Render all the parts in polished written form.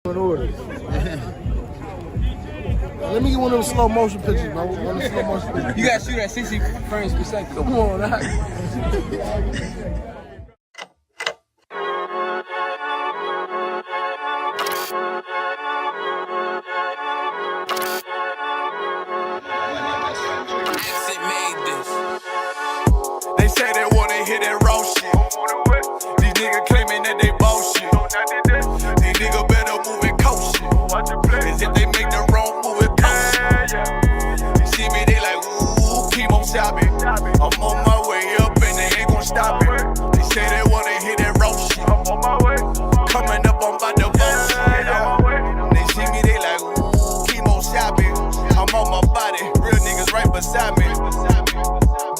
In order. Let me get one of those slow motion pictures, bro. One of the slow motion pictures. You gotta shoot at 60 frames per second. Come on, They say they wanna hit that raw shit. These niggas claiming that they bullshit. These niggas better move and coach shit. As if they make the wrong move and coach shit. You see me, they like, ooh, keep on stopping. I'm on my way up and they ain't gon' stop it. They say they wanna hit that raw shit. Coming up on by the boat. They see me, they like, ooh, keep on stopping. I'm on my body, real niggas right beside me.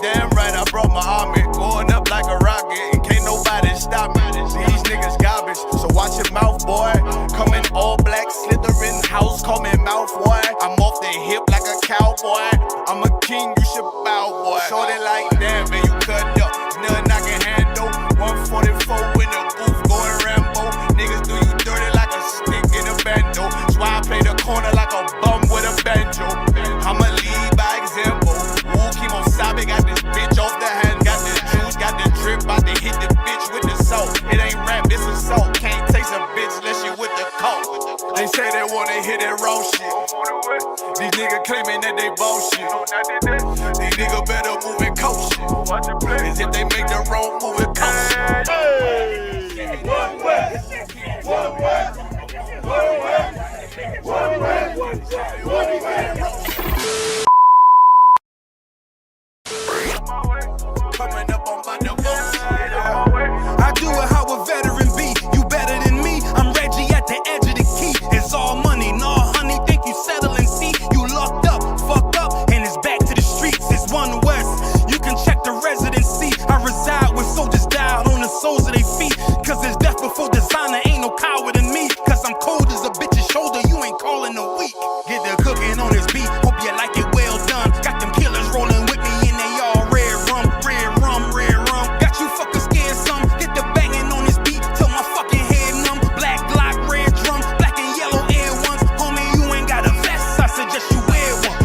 Damn right, I brought my army, going up like a rocket, and can't nobody stop me. These niggas garbage, so watch your mouth, boy. Coming all black, slithering house, call me mouth, boy. I'm off the hip like a cowboy. I'm a king, you should bow, boy. Shorty like that, man, you cut up. Nothing I can handle. 144 in the booth, going Rambo. Niggas do you dirty like a stick in a bando. That's why I play the corner like a bum with a banjo. I'ma lead by example. Ooh, keep on sobbing, got this bitch off the hand, got the juice, got the drip, about to hit the bitch with the salt. It ain't rap, it's assault. Can't taste a bitch unless you with the coke. They say they wanna hit that raw shit. These niggas claiming that they bullshit. These niggas better move and coach shit. As if they make the wrong move and coach shit. One West, one West, one West, one West, one West. Coming up on my boat. I do it how a veteran be. You better than me. I'm Reggie at the edge of the key. It's all money, nah, honey. Think you settling? See, you locked up, fucked up, and it's back to the streets. It's One West. You can check the residency. I reside with soldiers died on the soles of their feet. Cause it's death before designer. Ain't no coward in me. Cause I'm cold as a bitch's shoulder. You ain't calling a week. Get the cooking on this beat. Hope you like it well done. Got them killers rolling with me and they all red rum, red rum, red rum. Got you fucking scared some. Get the banging on this beat till my fucking head numb. Black Glock, red drum, black and yellow Air Ones. Homie, you ain't got a vest. I suggest you wear one.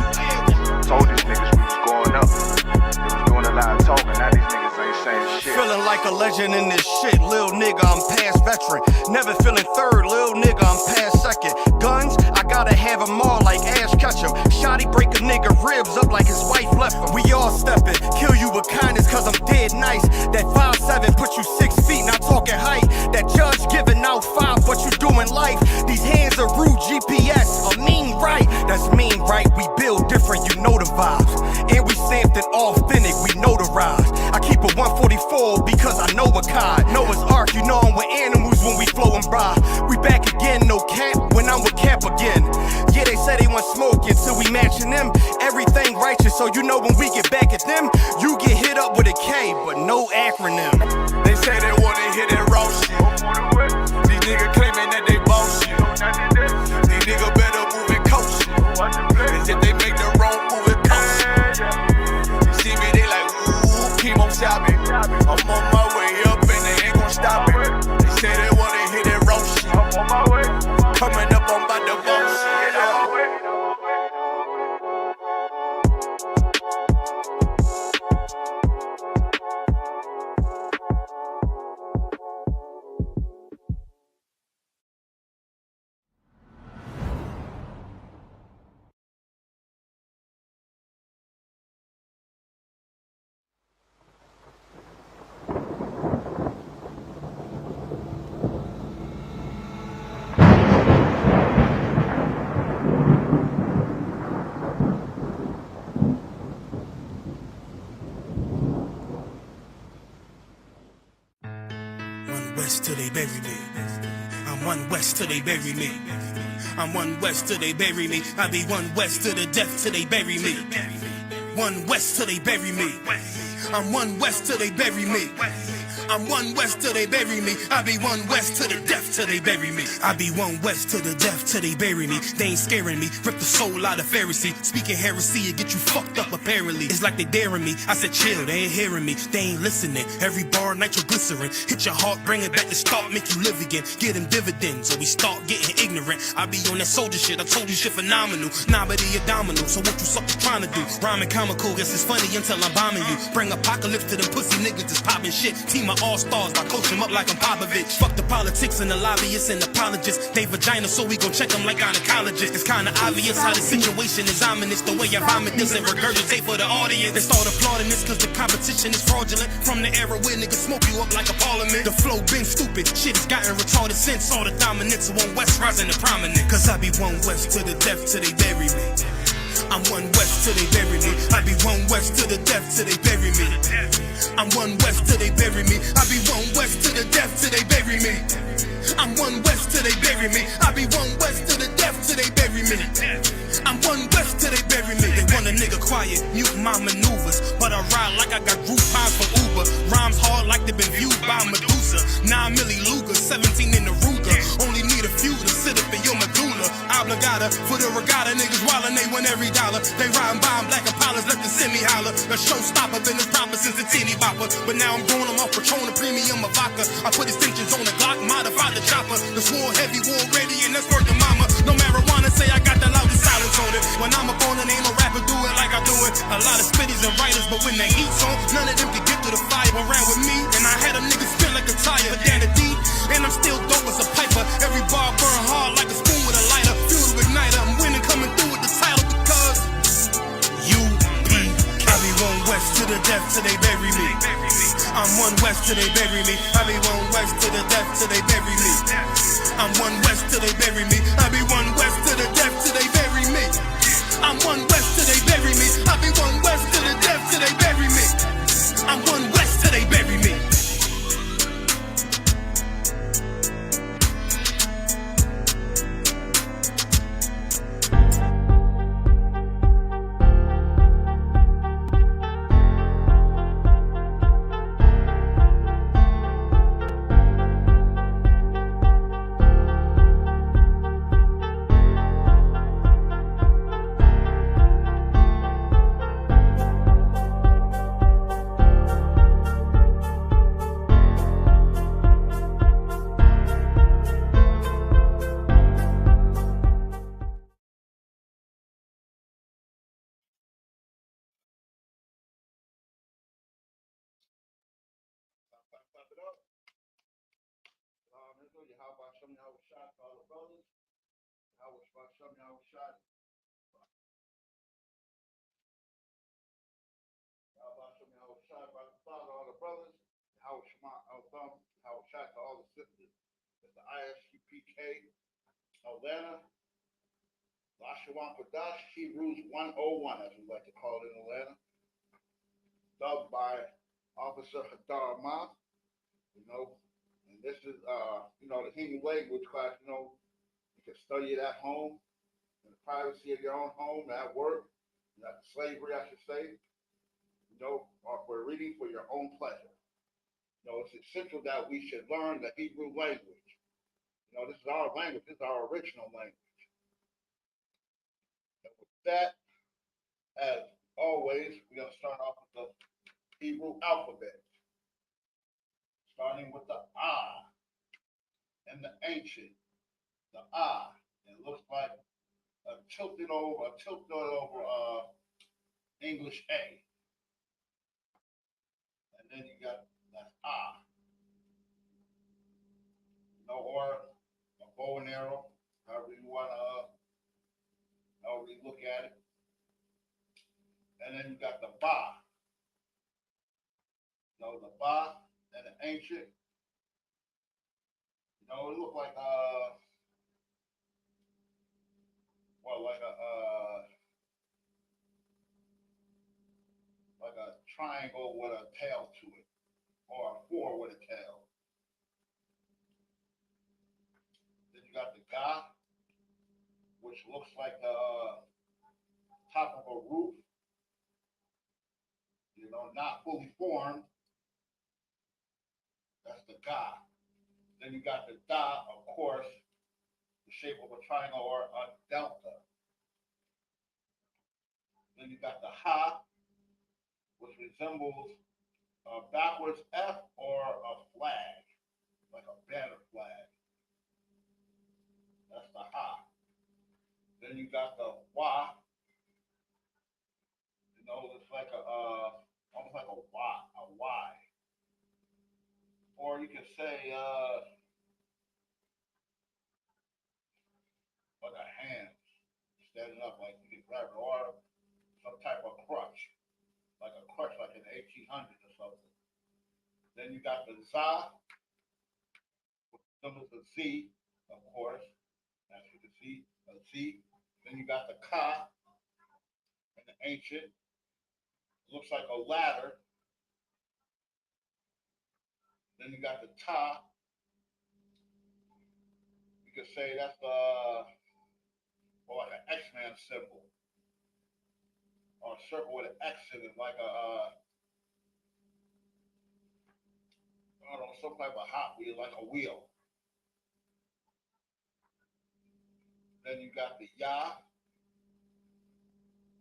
Told these niggas we was going up. They was doing a lot of talking. Now these niggas ain't saying shit. Feeling like a legend in this shit, lil nigga, I'm past veteran. Never feeling third, lil nigga, I'm past second. Guns, I gotta have them all like Ash Ketchum. Shotty break a nigga ribs up like his wife left him. We all steppin', kill you with kindness cause I'm dead nice. That 5'7" put you 6 feet, not talking height. That judge giving out 5, but you doing life. These hands are rude GPS, a mean right. That's mean right, we build different, you know the vibes. And we stamped it authentic, we notarized. I keep a 144 because I know a kind. Noah's Ark, you know I'm with animals when we flowing by. We back again, no cap, when I'm with Cap again. Yeah, they say they want smoke until we matching them. Everything righteous, so you know when we get back at them, you get hit up with a K, but no acronym. They say they wanna hit that raw shit. These niggas claiming that they bullshit. These niggas better move and coach shit. As if they make the wrong move and coach shit. You see me, they like, ooh, keep on stopping. I'm on my way up and they ain't gon' stop it. They say they wanna hit that raw shit. Coming up on by the boat. West till they bury me. I'm One West till they bury me. I'm One West till they bury me. I be One West to the death till they bury me. One West till they bury me. I'm One West till they bury me. I'm one west till they bury me. I be one west to the death till they bury me. I be one west to the death till they bury me. They ain't scaring me. Rip the soul out of Pharisee. Speaking heresy, it get you fucked up apparently. It's like they daring me. I said chill, they ain't hearing me. They ain't listening. Every bar nitroglycerin. Hit your heart, bring it back to start, make you live again. Get them dividends, or we start getting ignorant. I be on that soldier shit. I told you shit phenomenal. Nah, but he a domino. So what you suckers trying to do? Rhyming comical, guess it's funny until I'm bombing you. Bring apocalypse to them pussy niggas that's popping shit. Team of all-stars, I coach them up like I'm Popovich. Fuck the politics and the lobbyists and apologists. They vagina, so we gon' check them like gynecologists. It's kinda obvious how the situation is ominous. The way I vomit this and regurgitate for the audience. They start applauding this cause the competition is fraudulent. From the era where niggas smoke you up like a parliament. The flow been stupid, shit has gotten retarded since. All the dominance of one west rising to prominent. Cause I be one west to the death till they bury me. I'm one west till they bury me. I be one west to the death till they bury me. I'm one west till they bury me. I be one west to the death till they bury me. I'm one west till they bury me. I be one west to the death till they bury me. I'm one west till they bury me. They want a nigga quiet, mute my maneuvers, but I ride like I got Groupons for Uber. Rhymes hard like they been viewed by Medusa. 9 milli Luger, 17 in the Ruger. Only need a few to sit up in your medulla. Obligata for the regatta, niggas wildin', they win every dollar. They riding by in black Impalas, let the semi holler. A showstopper, been as proper since the teeny bopper. But now I'm growing them off Patron, a premium of vodka. I put extensions on the Glock, modified the chopper. The swore heavy, war ready, and that's working mama. No marijuana, say I got the loudest silence on it. When I'm up on it, ain't no rapper do it like I do it. A lot of spitties and writers, but when the heat's on, none of them can get to the fire. Around with me, and I had a nigga spin like a tire. Down the deep, and I'm still dope as a piper. Every bar burn hard like a spoon with a lighter. Fuel to igniter, I'm winning, coming through with the title because U.P.K. I be one west to the death till they bury me. I'm one west till they bury me. I be one west to the death till they bury me. I'm one west till they bury me. I be one west to the death till they bury me. I'm one west till they bury me. I be one west to the death till they bury me. I'm one west till they bury me. How about some y'all was shot to all the brothers? How was some y'all was shot? How about some y'all was shot by the father, all the brothers? How was shot to all the sisters? It's the I.S.U.P.K. Atlanta, Lashawan Qadash, Hebrews 101, as we like to call it in Atlanta. Dubbed by Officer Hadar Ma, you know. And this is, the Hebrew language class, you can study it at home, in the privacy of your own home, at work, at slavery, I should say, or for reading for your own pleasure. It's essential that we should learn the Hebrew language. This is our language. This is our original language. And with that, as always, we're going to start off with the Hebrew alphabet. Starting with the I and the ancient, the I. It looks like a tilted over English A. And then you got that I. Or a bow and arrow, however you want to, however you look at it. And then you got the Ba. The Ba and the ancient. It looked like like a triangle with a tail to it, or a 4 with a tail. Then you got the Ga, which looks like the top of a roof, not fully formed. That's the ga. Then you got the da, of course, the shape of a triangle or a delta. Then you got the ha, which resembles a backwards F or a flag, like a banner flag. That's the ha. Then you got the wa. You know, it's like a almost like a Y. Or you can say like a hand standing up, like you can grab it, or some type of crutch, like in the 1800s or something. Then you got the za, which resembles the Z, of course, as you can see, a Z. Then you got the ka in the ancient. It looks like a ladder. Then you got the ta. You could say that's or like an X-Man symbol, or a circle with an X in it, like a I don't know, some type of hot wheel, like a wheel. Then you got the ya,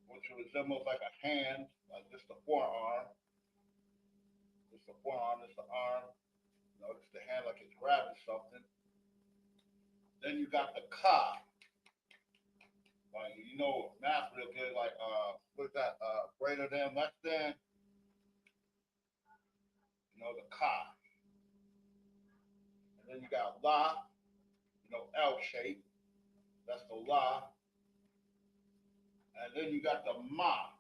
which resembles like a hand, like this the forearm. This the forearm, this the arm. You know, this the hand like it's grabbing something. Then you got the ka. Like, you know, math real good, like, what's that, greater than, less than, you know, the ka. And then you got la, you know, L shape, that's the la. And then you got the ma,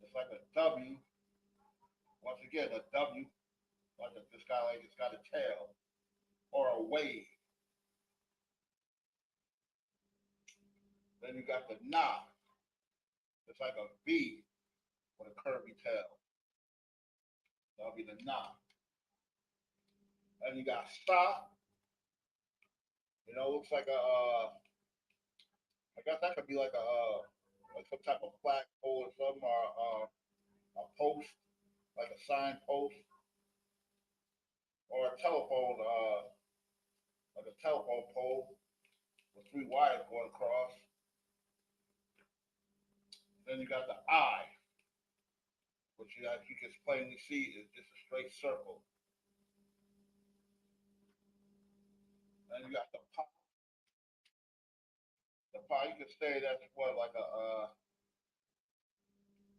it's like a W, once again, a W, like this guy, like it's got a tail, or a wave. Then you got the na, it's like a V with a curvy tail. That'll be the na. And you got sa, you know, looks like a, I guess that could be like like some type of flagpole or something, or a post, like a sign post, or a telephone, like a telephone pole with 3 wires going across. Then you got the I, which you can plainly see is just a straight circle. Then you got the pa. The pa, you could say that's what, like a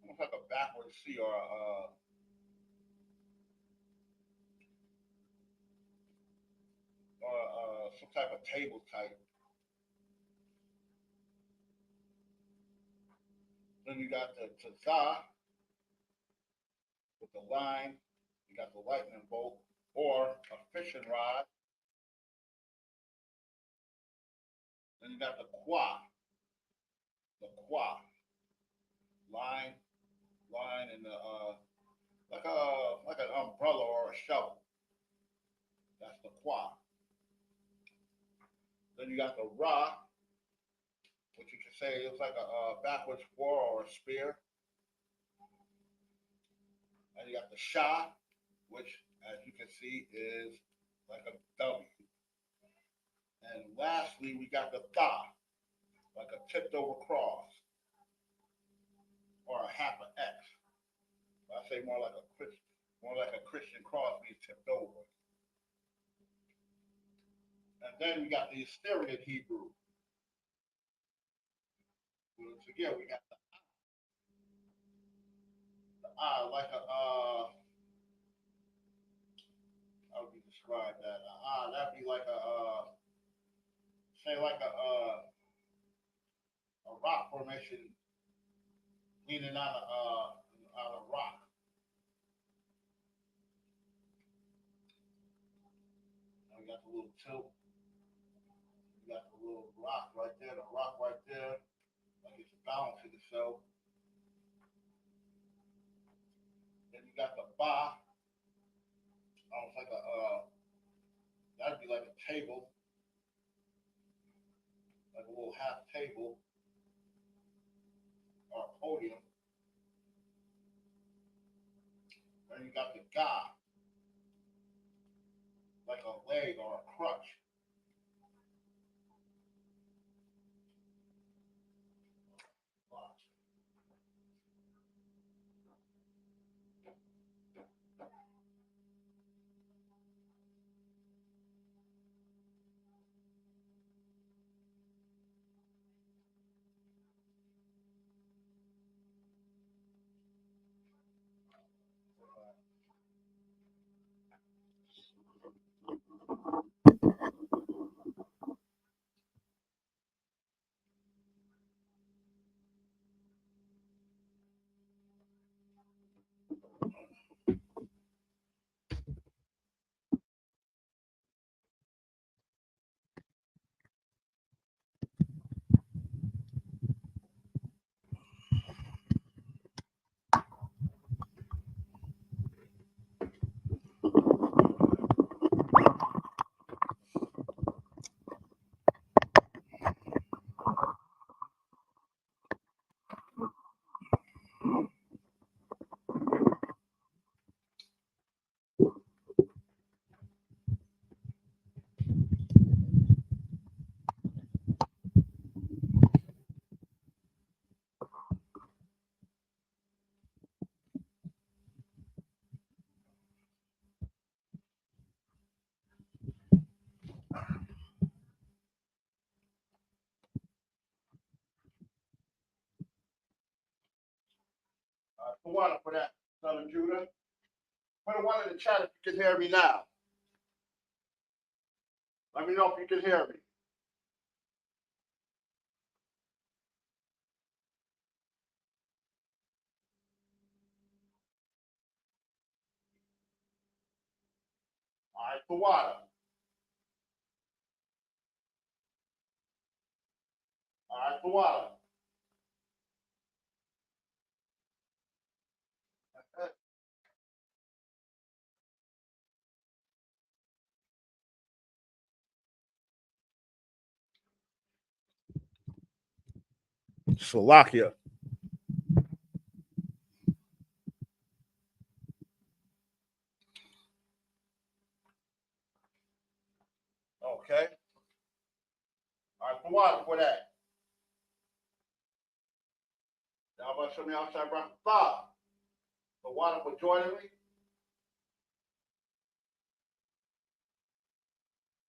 almost like a backwards C, or some type of table type. Then you got the za with the line. You got the lightning bolt, or a fishing rod. Then you got the qua, line, and the like an umbrella or a shovel. That's the qua. Then you got the ra, which you can say it's like a backwards 4 or a spear. And you got the sha, which, as you can see, is like a W. And lastly, we got the tha, like a tipped over cross, or a half an X. I say more like a Christian cross being tipped over. And then we got the Assyrian Hebrew. Once again, we got the I, like a how would you describe that? That'd be like a say like a rock formation leaning on a rock. Now we got the little tilt. You got the little rock right there, like it's balancing itself. Then you got the ba, almost like that'd be like a table, like a little half table, or a podium. Then you got the ga, aid or a crutch. Put water for that, son of Judah. Put a one in the chat if you can hear me now. Let me know if you can hear me. All right, for water. All right, for water. Slovakia. Okay. All right, for water for that. Now I'm going to show me outside right five. For water for joining me.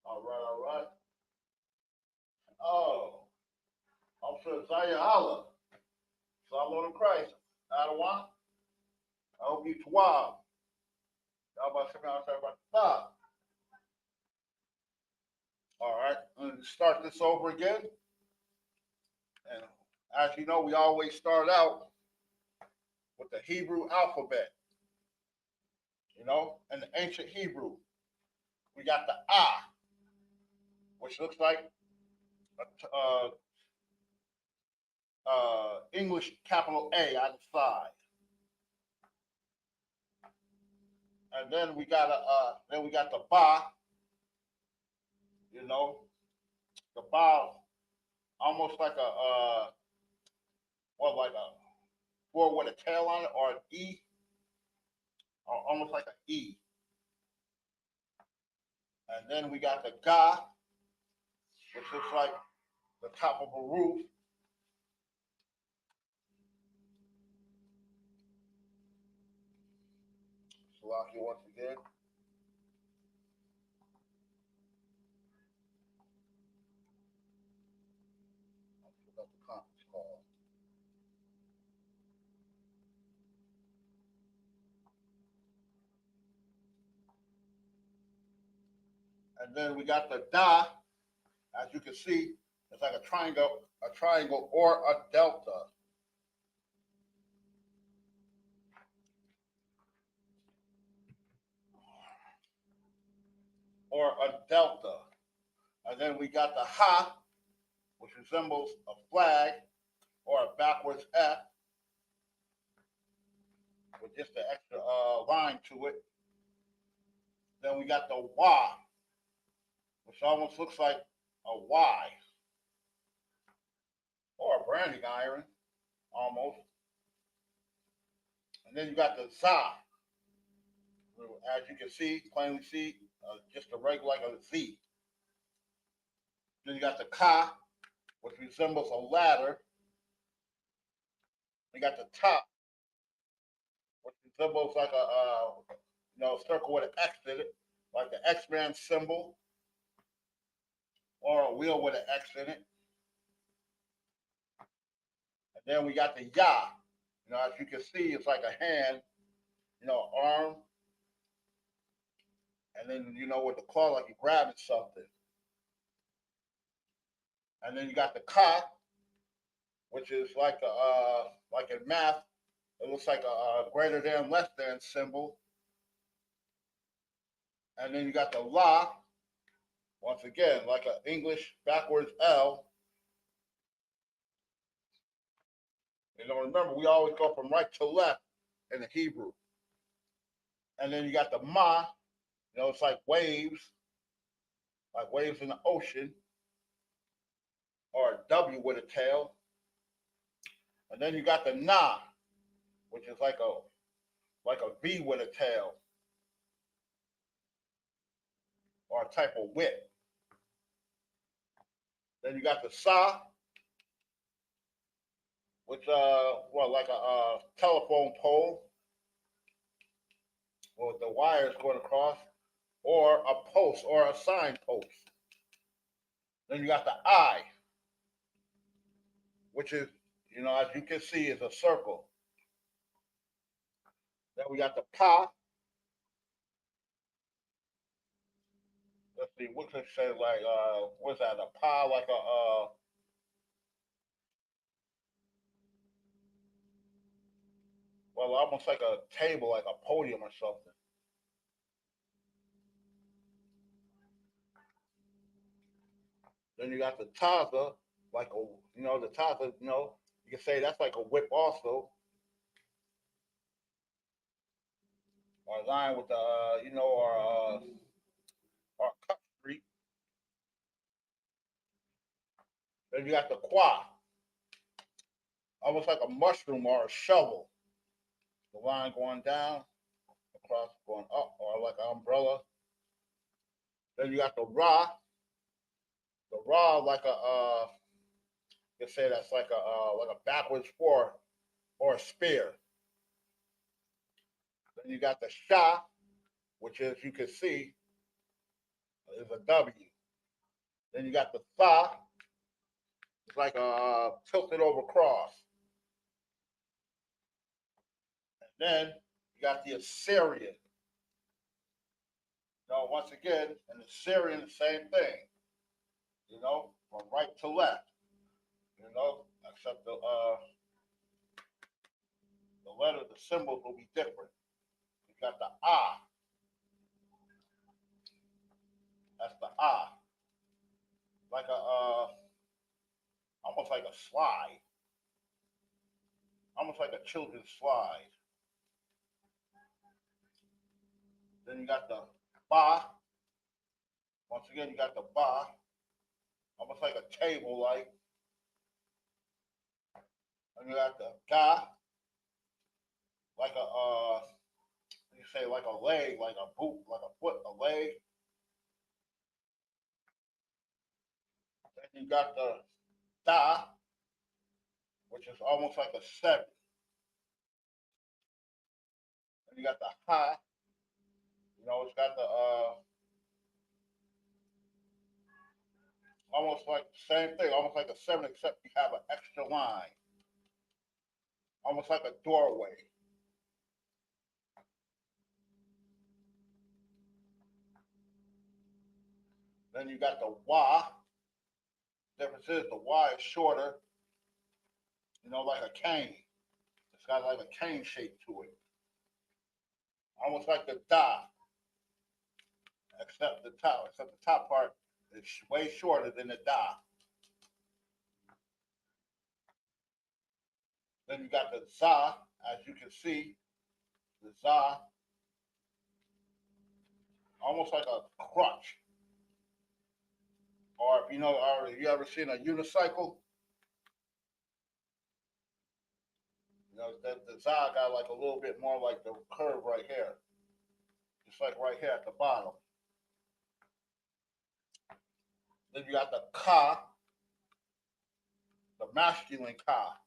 All right, all right. Oh, I'm sure Zaya Allah. Salam on Christ. Adawan. I hope you twab. Now I'm going to show me outside right five. All right, I'm going to start this over again. And as you know, we always start out with the Hebrew alphabet. You know, in the ancient Hebrew, we got the Ah, which looks like English capital A on the side. And then we got the Ba, you know, the Ba almost like like a four with a tail on it, or an E, or almost like an E. And then we got the Ga, which looks like the top of a roof. Slovakia once again. I forgot the conference call. And then we got the Da, as you can see, it's like a triangle or a delta. Or a delta. And then we got the Ha, which resembles a flag or a backwards F with just an extra line to it. Then we got the Wa, which almost looks like a Y or a branding iron, almost. And then you got the Za, as you can see, plainly see, just a regular like a Z. Then you got the Ka, which resembles a ladder. You got the top, which resembles like a circle with an X in it, like the X-Man symbol, or a wheel with an X in it. And then we got the Ya. As you can see, it's like a hand, arm, and then with the claw, like you're grabbing something. And then you got the Ka, which is like in math, it looks like a greater than, less than symbol. And then you got the La, once again, like an English backwards L. Remember, we always go from right to left in the Hebrew. And then you got the Ma, it's like waves in the ocean, or a W with a tail. And then you got the Na, which is like a V with a tail, or a type of whip. Then you got the Sa, which like a telephone pole with the wires going across, or a post or a sign post. Then you got the I, which is, as you can see, is a circle. Then we got the Pa. Let's see, what could say like what's that? A Pa, like well, almost like a table, like a podium or something. Then you got the Taza, like the Taza, you can say that's like a whip also. Or line with the, our cut street. Then you got the Qua, almost like a mushroom or a shovel. The line going down, across, going up, or like an umbrella. Then you got the Ra. The Ra, like you can say that's like a backwards four or a spear. Then you got the Sha, which is, you can see, is a W. Then you got the Tha, it's like a tilted over cross. And then you got the Assyrian. Once again, in the Syrian, the same thing. From right to left. Except the letter, the symbols will be different. You got the Ah. That's the Ah. Like almost like a slide. Almost like a children's slide. Then you got the Ba. Once again, you got the Ba. Almost like a table, like. And you got the Ga. Like you say like a leg, like a boot, like a foot, a leg. Then you got the Da, which is almost like a 7. Then you got the Ha. It's got the almost like the same thing, almost like a 7, except you have an extra line. Almost like a doorway. Then you got the Wa. Difference is the Y is shorter, like a cane. It's got like a cane shape to it. Almost like the Da. Except the top part is way shorter than the Da. Then you got the Za, as you can see, the Za, almost like a crutch. Or if or you ever seen a unicycle? That the Za got like a little bit more like the curve right here. Just like right here at the bottom. Then you got the ka, the masculine ka.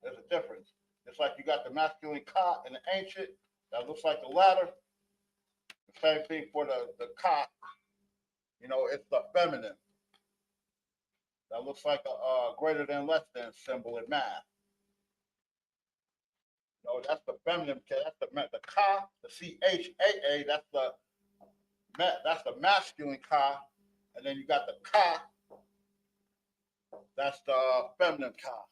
There's a difference. It's like you got the masculine ka and the ancient that looks like the ladder. The same thing for the ka. You know, it's the feminine that looks like a greater than less than symbol in math. No, that's the feminine. That's the ka, the CHAA. That's the masculine ka, and then you got the ka. That's the feminine ka.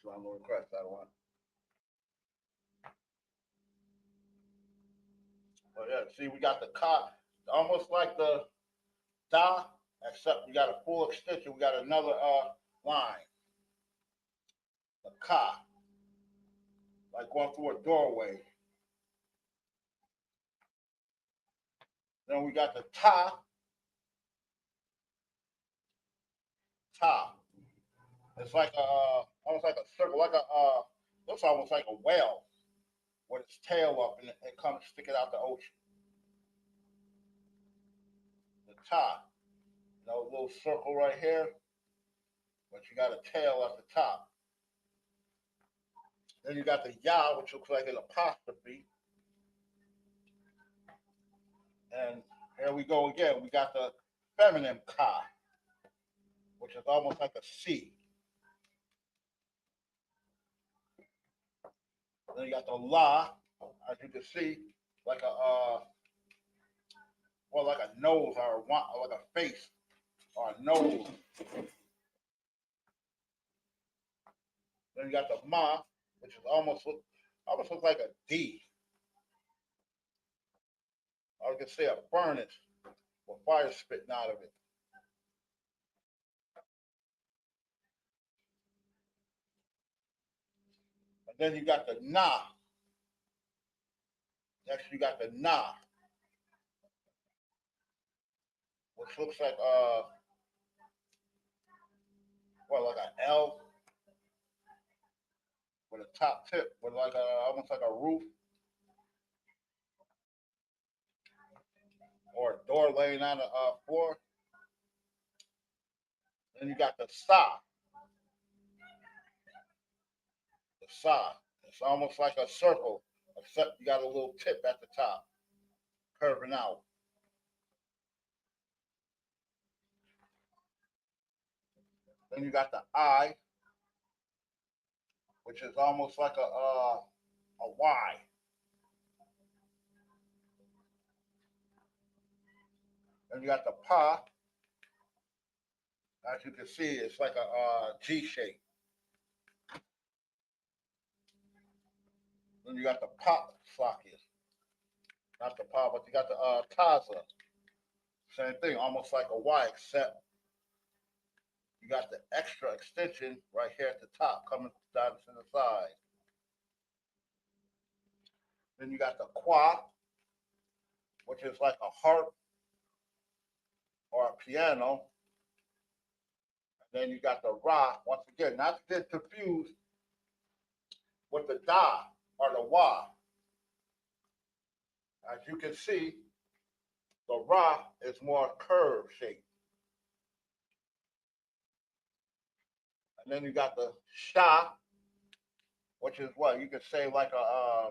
So I'm gonna request that one. Oh yeah, see, we got the ka, almost like the da, except we got a full extension. We got another line. The ka, like going through a doorway. Then we got the ta. It's like almost like a circle, like looks almost like a whale with its tail up and it comes sticking out the ocean. The ta, you know, a little circle right here, but you got a tail at the top. Then you got the ya, which looks like an apostrophe. And here we go again. We got the feminine ka, which is almost like a C. Then you got the la, as you can see, like a like a nose or like a face or a nose. Then you got the ma, which is almost looks like a D. Or you can say a furnace with fire spitting out of it. And then you got the na. Next you got the na, which looks like like an L with a top tip with like almost like a roof or a door laying on the floor. Then you got the sa. The sa. It's almost like a circle, except you got a little tip at the top, curving out. Then you got the I, which is almost like a Y. Then you got the pa. As you can see, it's like a G shape. Then you got the pop socket. Not the pop, but you got the taza. Same thing, almost like a Y, except you got the extra extension right here at the top coming down to the side. Then you got the qua, which is like a harp or a piano. And then you got the ra, once again, not to get confused with the da or the wa. As you can see, the ra is more curved shape. And then you got the sha, which is what you could say like a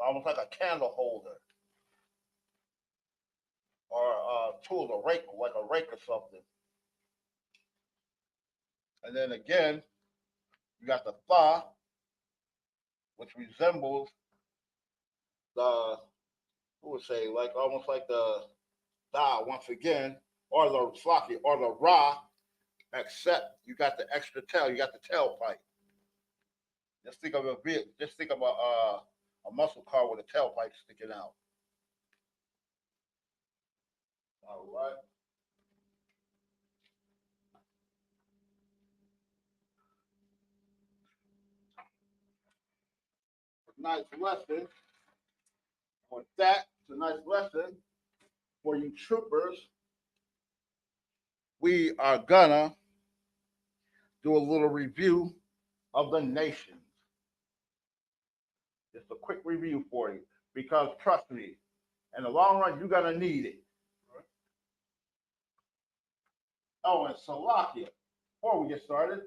almost like a candle holder or a tool, a rake, like a rake or something. And then again, you got the tha, which resembles the, who would say, like almost like the da once again, or the flaki, or the ra, except you got the extra tail, you got the tailpipe. Just think of a muscle car with a tailpipe sticking out. All right. Nice lesson. With that, it's a nice lesson for you troopers. We are gonna do a little review of the nations. Just a quick review for you, because trust me, In the long run, you're gonna need it. Oh, and Salakia, before we get started,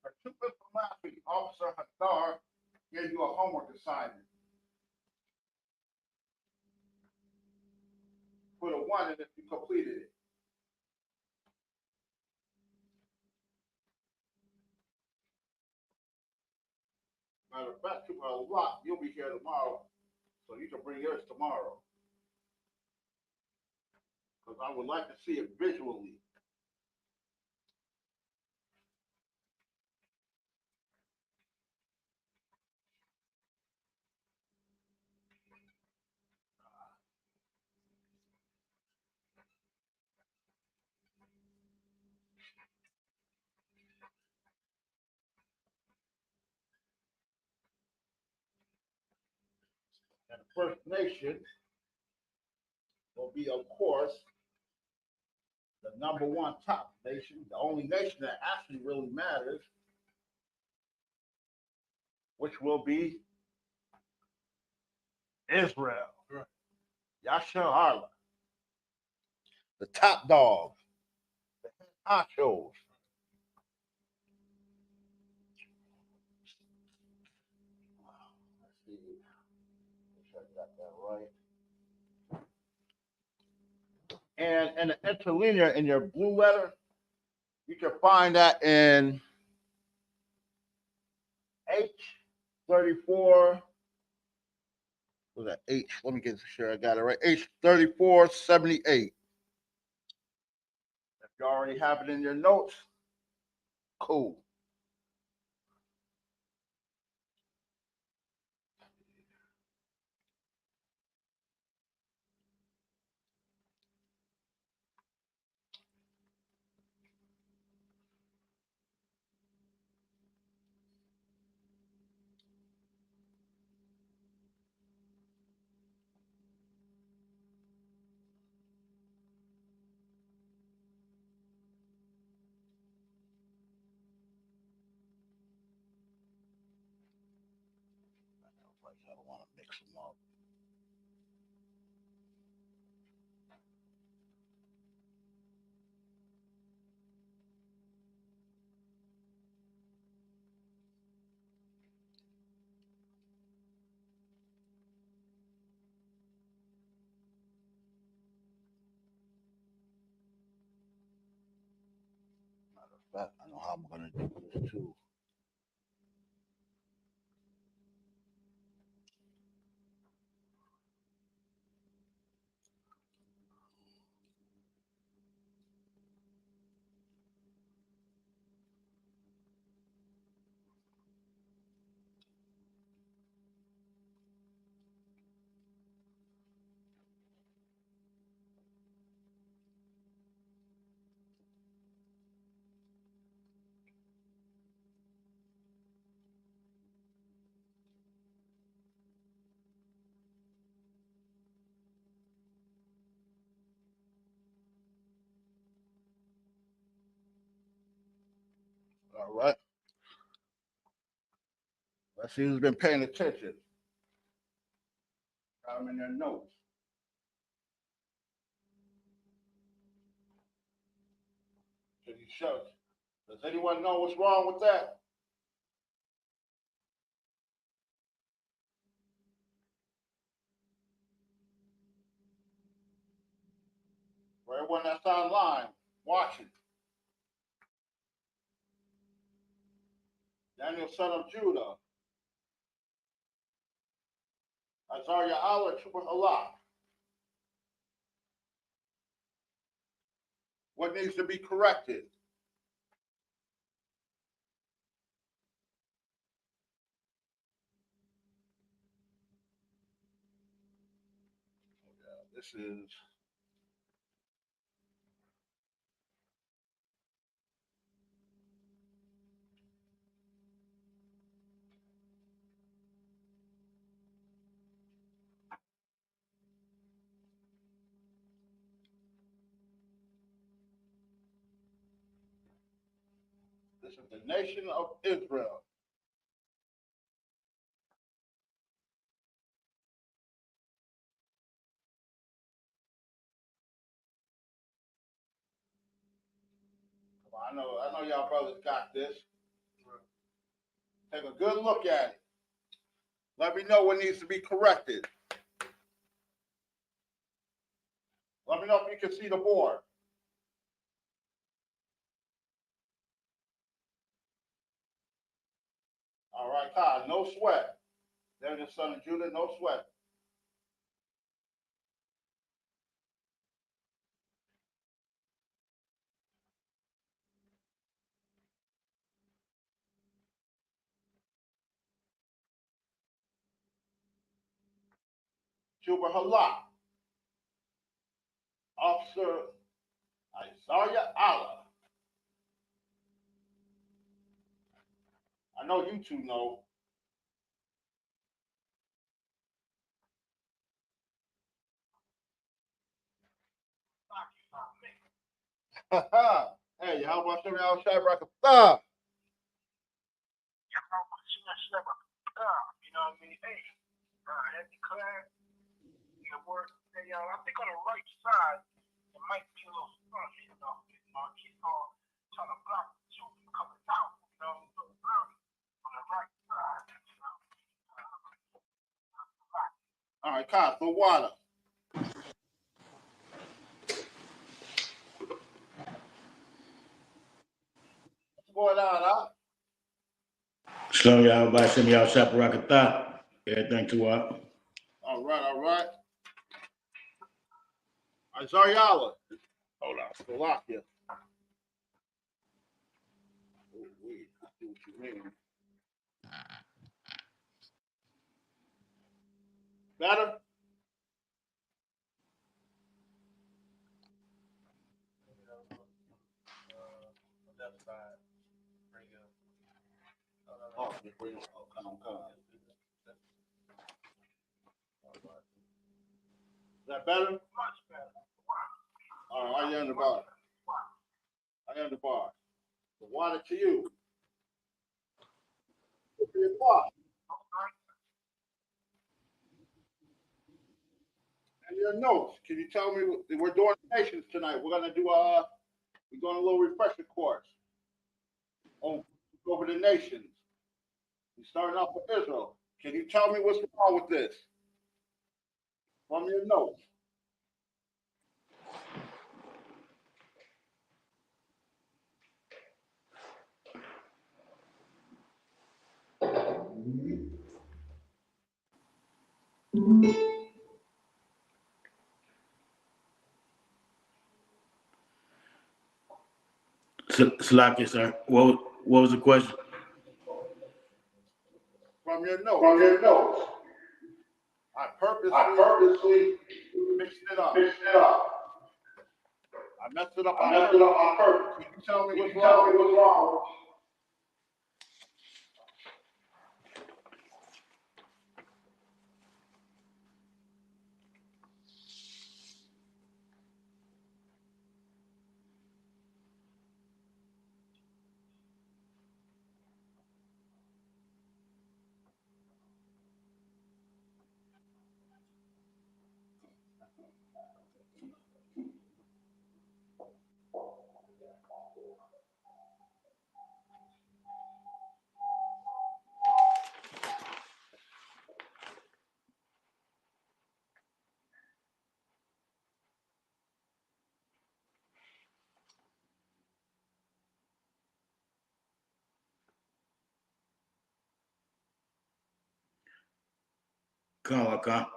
our two clips from last week, Officer Hadar gave you a homework assignment. Put a 1 in if you completed it. Matter of fact, you a lot. You'll be here tomorrow, so you can bring yours tomorrow. Because I would like to see it visually. And the First Nation will be, of course, the #1 top nation, the only nation that actually really matters, which will be Israel. Right. Yasharala. The top dogs. The honchos. Let's see. Make sure I got that right. And in the interlinear in your blue letter, you can find that in H34. Was that H? Let me get sure I got it right. H3478. If you already have it in your notes, cool. I don't want to mix them up. Matter of fact, I know how I'm going to do this too. All right. Let's see who's been paying attention. Got them in their notes. Can you show? Does anyone know what's wrong with that? For everyone that's online watching. Daniel, son of Judah. Azariah Allah, Trooper Allah. What needs to be corrected? This is the nation of Israel. I know y'all brothers got this. Take a good look at it. Let me know what needs to be corrected. Let me know if you can see the board. All right, Todd, no sweat. There's the son of Judah, no sweat. Juba Halak, Officer Isaiah Allah. I know you two know. Hey, how about some y'all Shadrach? You know what I mean? Hey, heavy class, your work. Hey, I think on the right side, it might be a little funny, you know. Keep on trying to block you from coming out, you know, a little early on the right side. You know. All right, Kyle, for water. What's going on, huh? Shalom y'all, by Shem y'all, Shaparakatha. Everything to up. All right, all right. Isaiah Allah. Hold on, Slovakia. Oh, wait, I see what you mean. Better? Left side. Bring up. Oh, come. Is that better? Much better. All right, I am the bar. I am the bar. The water to you. To your bar. And your notes. Can you tell me we're doing nations tonight? We're gonna do a little refresher course over the nations. We're starting off with Israel. Can you tell me what's wrong with this? From your notes. Salaki, sir. What was the question? From your notes. From your notes. I purposely mixed it up. I messed it up on purpose. Can you tell me what's wrong? Come.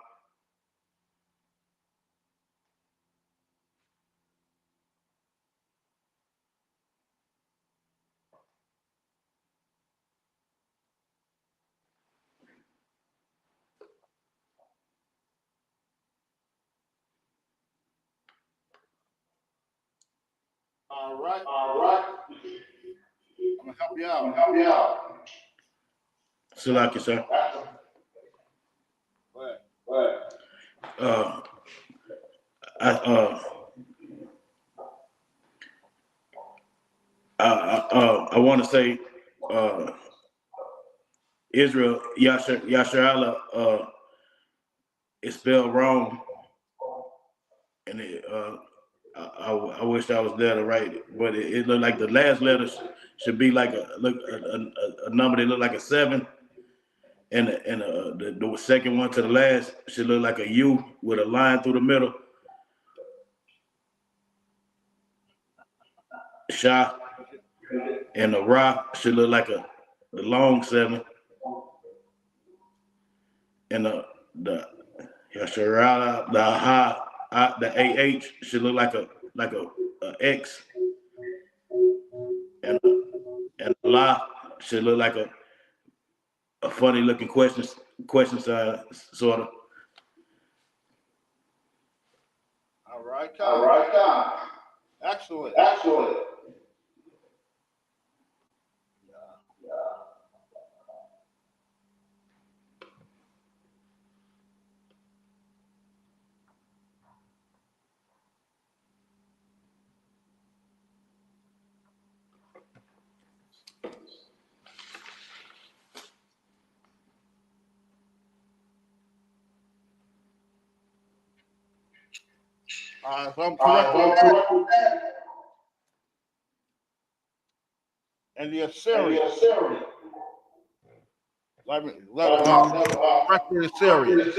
All right. I'm gonna help you out. Salaki, sir. Go ahead. I want to say Israel Yasharala is spelled wrong, and I wish I was there to write it, but it looked like the last letter should be like a number that looked like a 7, and the second one to the last should look like a U with a line through the middle. Sha and the Ra should look like the long 7, and the Yasharala, the Ha, the AH should look like a X, and La should look like a funny looking question sign, sort of. All right, Tom. Excellent. If I'm correct with that, and the Assyrian. Let me correct the Assyrian.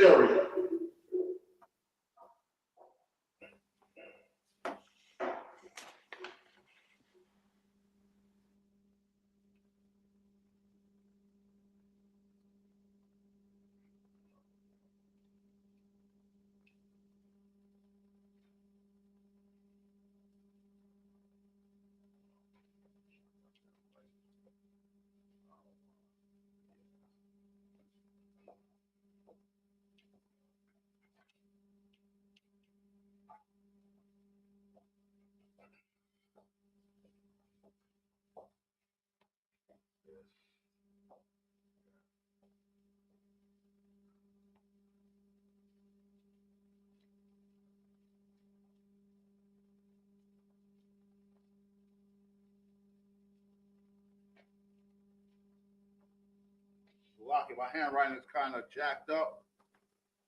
Lucky, my handwriting is kind of jacked up.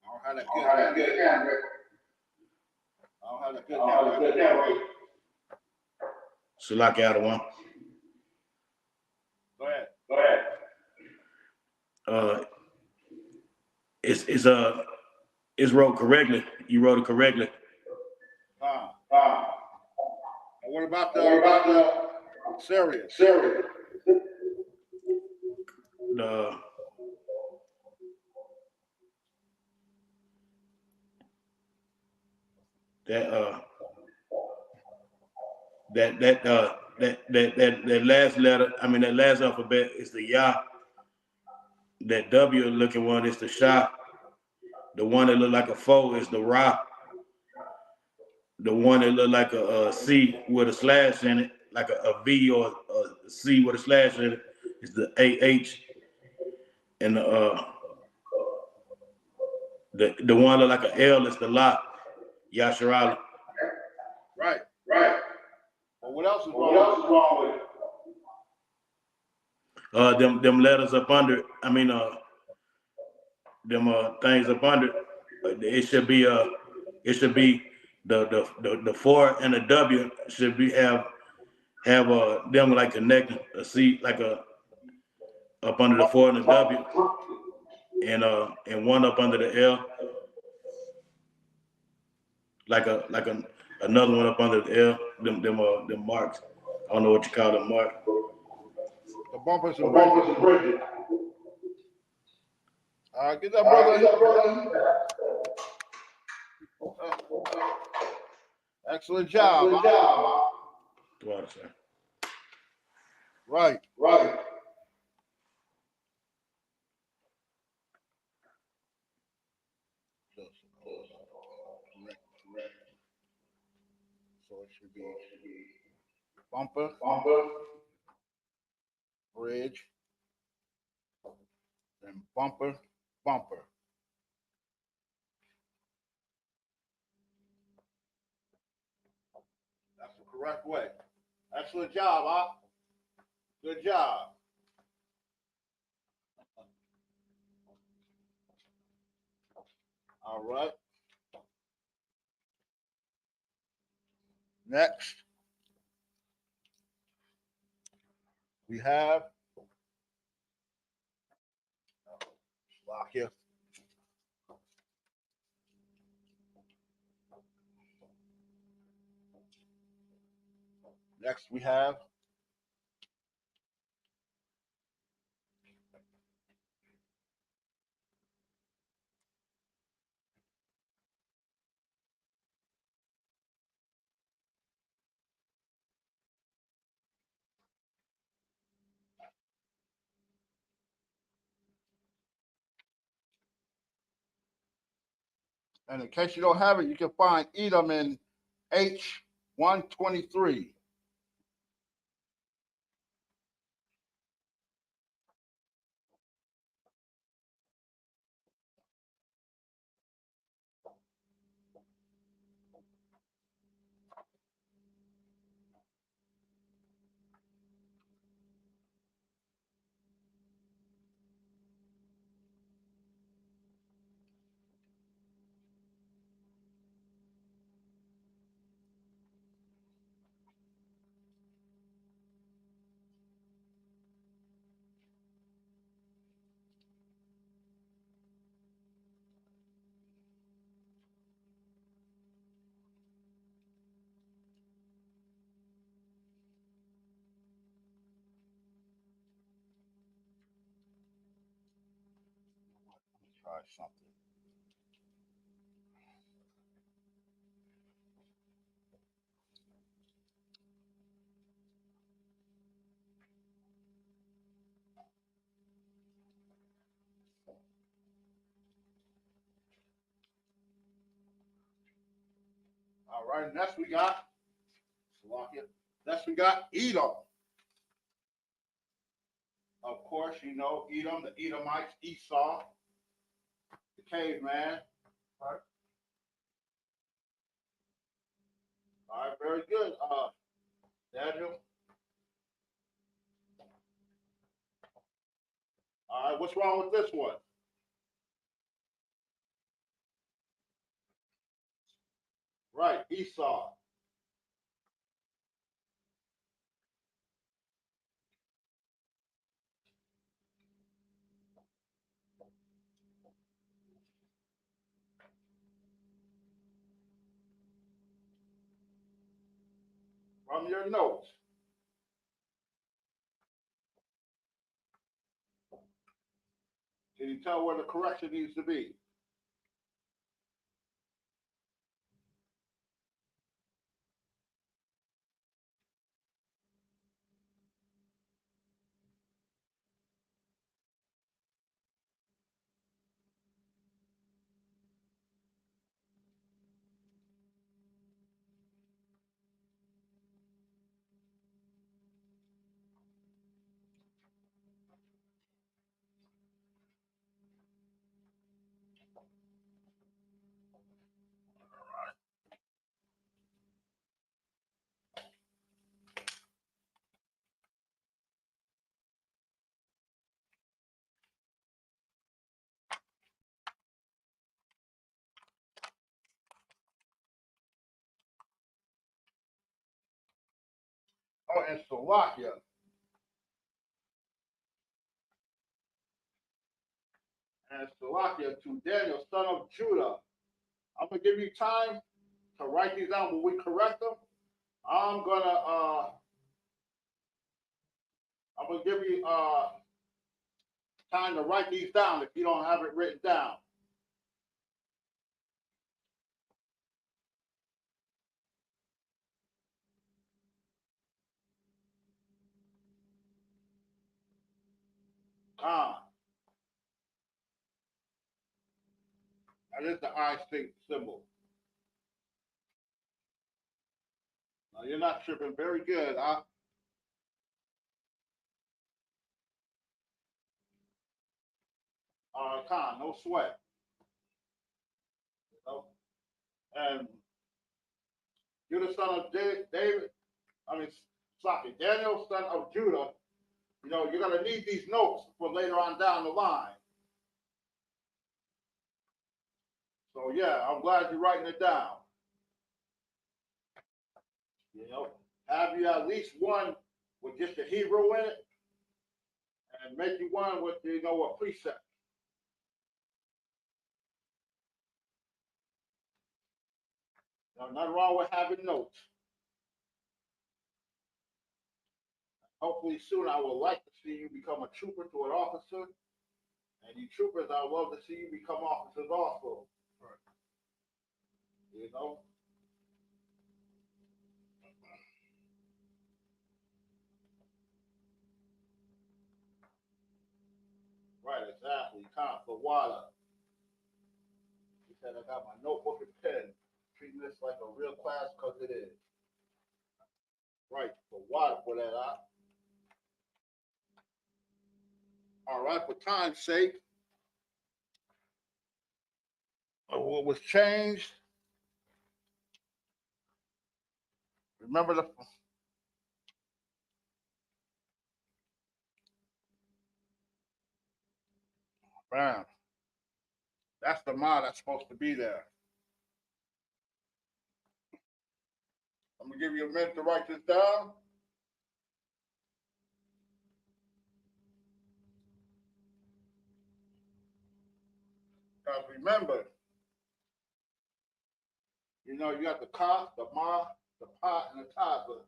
I don't have that good handwriting. Sulaki out of one. Go ahead. It's wrote correctly. You wrote it correctly. And what about the Syrian? That last letter, I mean that last alphabet is the Yah. That W looking one is the Shah. The one that look like a 4 is the Ra. The one that look like a C with a slash in it, like a V or a C with a slash in it, is the AH. And the one look like an L is the La, Yasharala. Right. Well, what else is wrong with it? Them letters up under it. I mean, them things up under it. It should be the 4 and the W should be have them like connecting a C like a up under the 4 and the W, and one up under the L, like another one up under the L. Them marks. I don't know what you call them marks. The bumpers and bridges. Get that brother. Excellent job. Right. So it should be bumper, bridge, then bumper. That's the correct way. Excellent job, huh? Good job. All right. Next, we have lock here. Next, we have and in case you don't have it, you can find Edom in H123. Try something. All right, next we got Edom. Of course, you know Edom, the Edomites, Esau, the caveman. All right, very good. Daniel. All right, what's wrong with this one? Right, Esau. From your notes. Can you tell where the correction needs to be? Oh, and Slovakia. And Slovakia to Daniel, son of Judah. I'm gonna give you time to write these down. When we correct them, I'm gonna give you time to write these down if you don't have it written down. That is the I.S.U.P. symbol. Now, you're not tripping. Very good. Khan, no sweat. You know? And you're the son of David. Daniel, son of Judah. You know, you're gonna need these notes for later on down the line. So yeah, I'm glad you're writing it down. You know, have you at least one with just the Hebrew in it, and make you one with, you know, a precept. Now, nothing wrong with having notes. Hopefully soon I would like to see you become a trooper to an officer. And you troopers, I would love to see you become officers also. Right. You know? Right, exactly. Time for water. He said, I got my notebook and pen. Treating this like a real class because it is. Right, for water for that out. All right, for time's sake. What was changed? Remember the bam. That's the mod that's supposed to be there. I'm gonna give you a minute to write this down. Because remember, you know, you got the ka, the ma, the pa, and the ta. But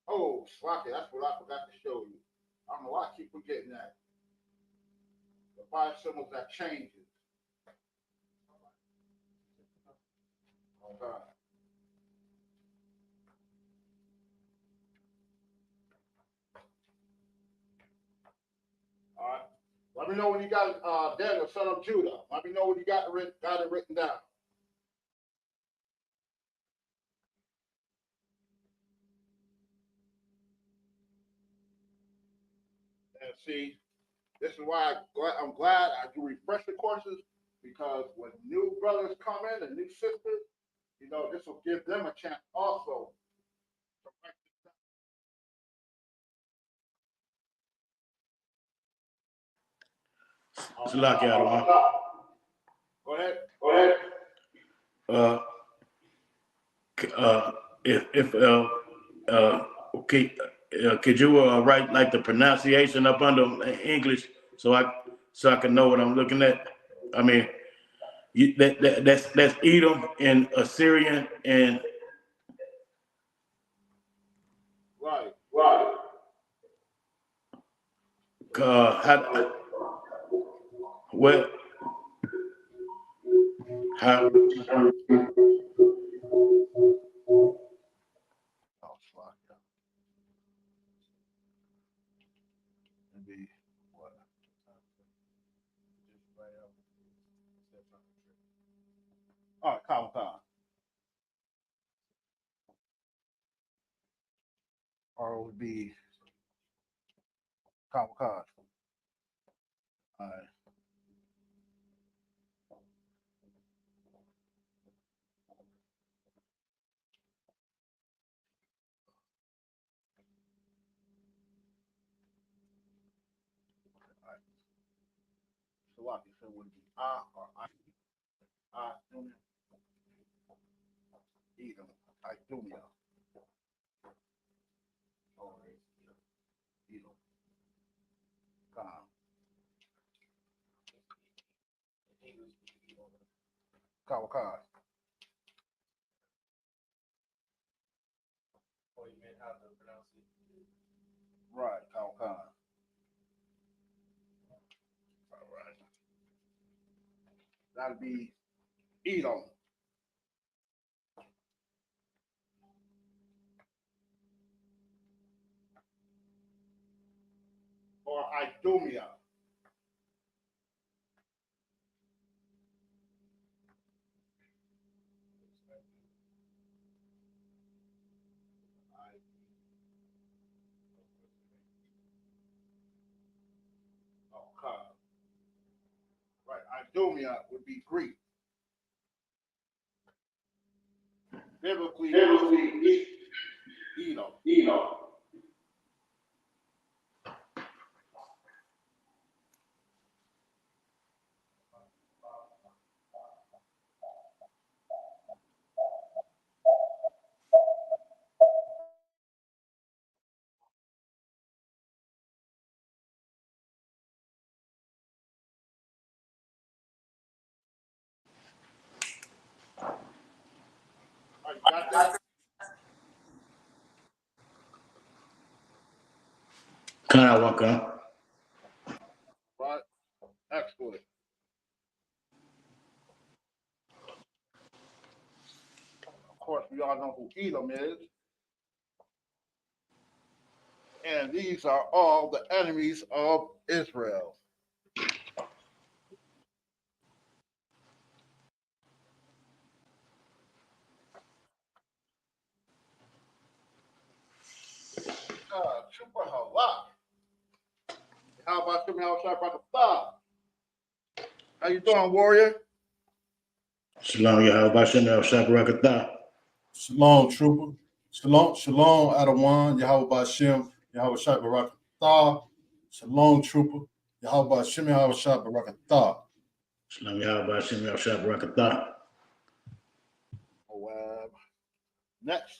oh, Slocky, that's what I forgot to show you. I don't know why I keep forgetting that. The 5 symbols that changes. Okay. All right. Let me know when you got Daniel, son of Judah. Let me know when you got it written down. And see, this is why I'm glad I do refresher courses, because when new brothers come in and new sisters, you know, this will give them a chance also. It's a lot, y'all. Go ahead. Go ahead. Okay, could you write like the pronunciation up under English so I can know what I'm looking at? I mean, that's Edom and Assyrian and Right. Right. how Oh, fuck. Maybe what? All right, Comic-Con. Or it would be Comic-Con. All right. So what you said would be or Edom, Idumia. Or Edom. Comic-Con. Or you meant how to pronounce it? Right, Comic-Con. All right. That'd be Edom. Or Idumia. Okay. Right, Idumia would be Greek. Biblically, Edom. Got that? Kanawaka. Right. Excellent. Of course, we all know who Edom is. And these are all the enemies of Israel. Super halak. How about you? How you doing, warrior? Shalom, Yahweh Shem Shabarakatah. Shalom, trooper. Shalom, shalom, Adawan, Yahweh Bashem, Yahweh Shai Barakatah. Shalom, trooper. Yahweh Bashem, Yahweh Shai Barakatah. Shalom, Yahweh Shem Shabarakatah. Moab. Next.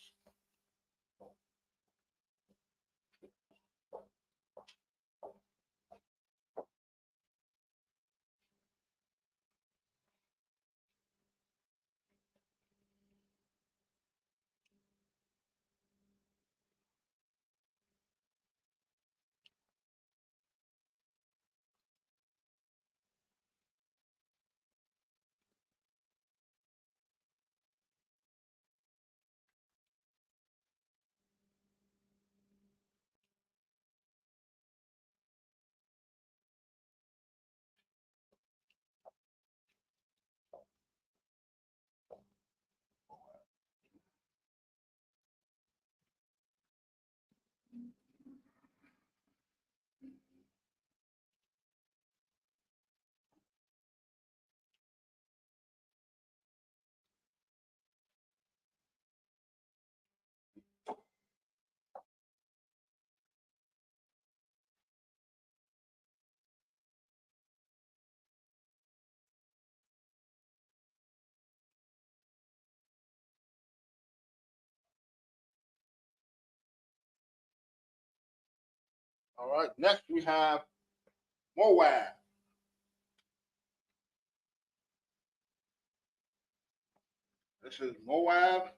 All right. Next we have Moab. This is Moab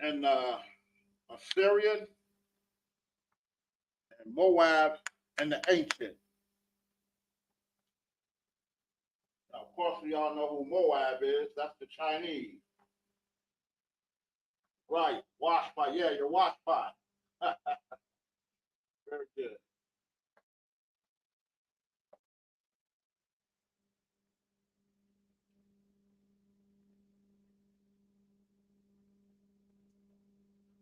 and Assyrian and Moab and the ancient. Now, of course, we all know who Moab is. That's the Chinese. Right. Wash pot. Yeah, your wash pot. Very good.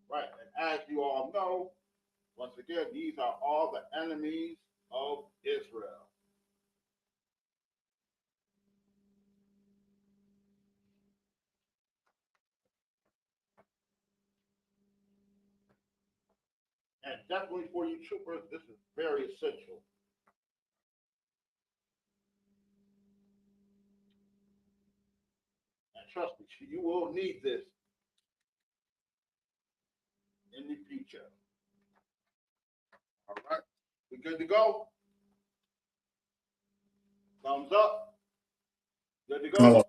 Right. And as you all know, once again, these are all the enemies of Israel. And definitely for you troopers, this is very essential. And trust me, you will need this in the future. All right. We good to go? Thumbs up. Good to go? Hello.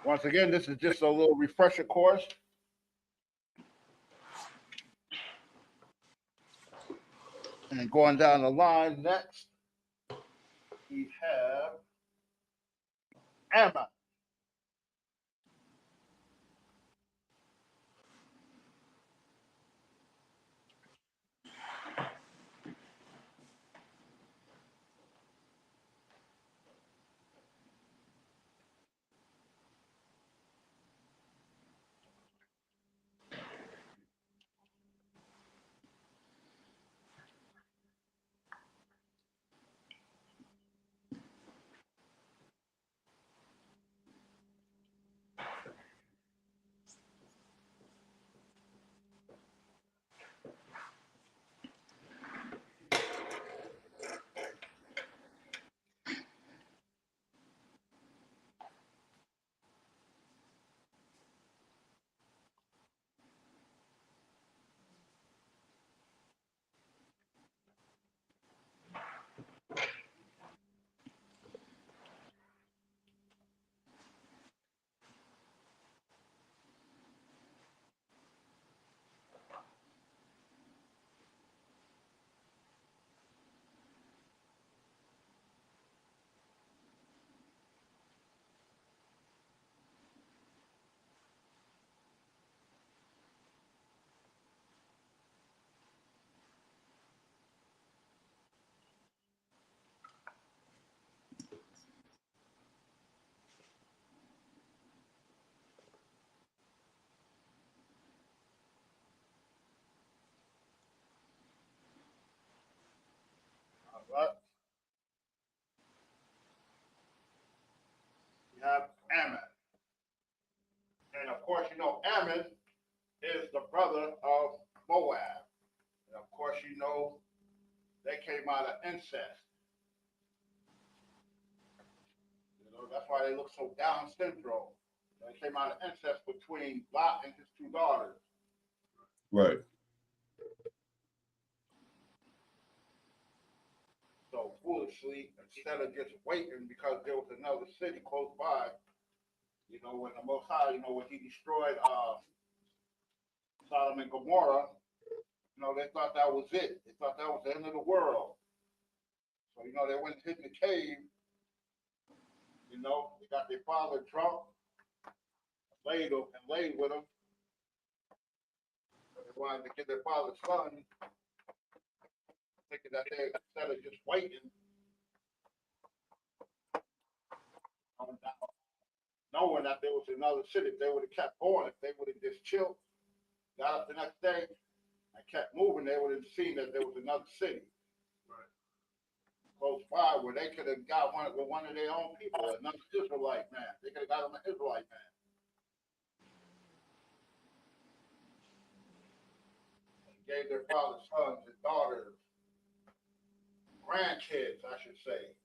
Once again, this is just a little refresher course. And going down the line next, we have Ammon. have Ammon. And of course, you know, Ammon is the brother of Moab. And of course, you know, they came out of incest. You know, that's why they look so Down syndrome. They came out of incest between Lot and his two daughters. Right. So foolishly, instead of just waiting because there was another city close by, you know, when the Most High, you know, when he destroyed Sodom and Gomorrah, you know, they thought that was it. They thought that was the end of the world. So, you know, they went and hid in the cave. You know, they got their father drunk, laid with him. So they wanted to get their father's son, thinking that they, instead of just waiting, knowing that there was another city, if they would have kept going, if they would have just chilled, got up the next day, and kept moving, they would have seen that there was another city. Right. Close by where they could have got one of their own people, another Israelite man. They could have got them an Israelite man. They gave their father sons and daughters, grandkids, I should say.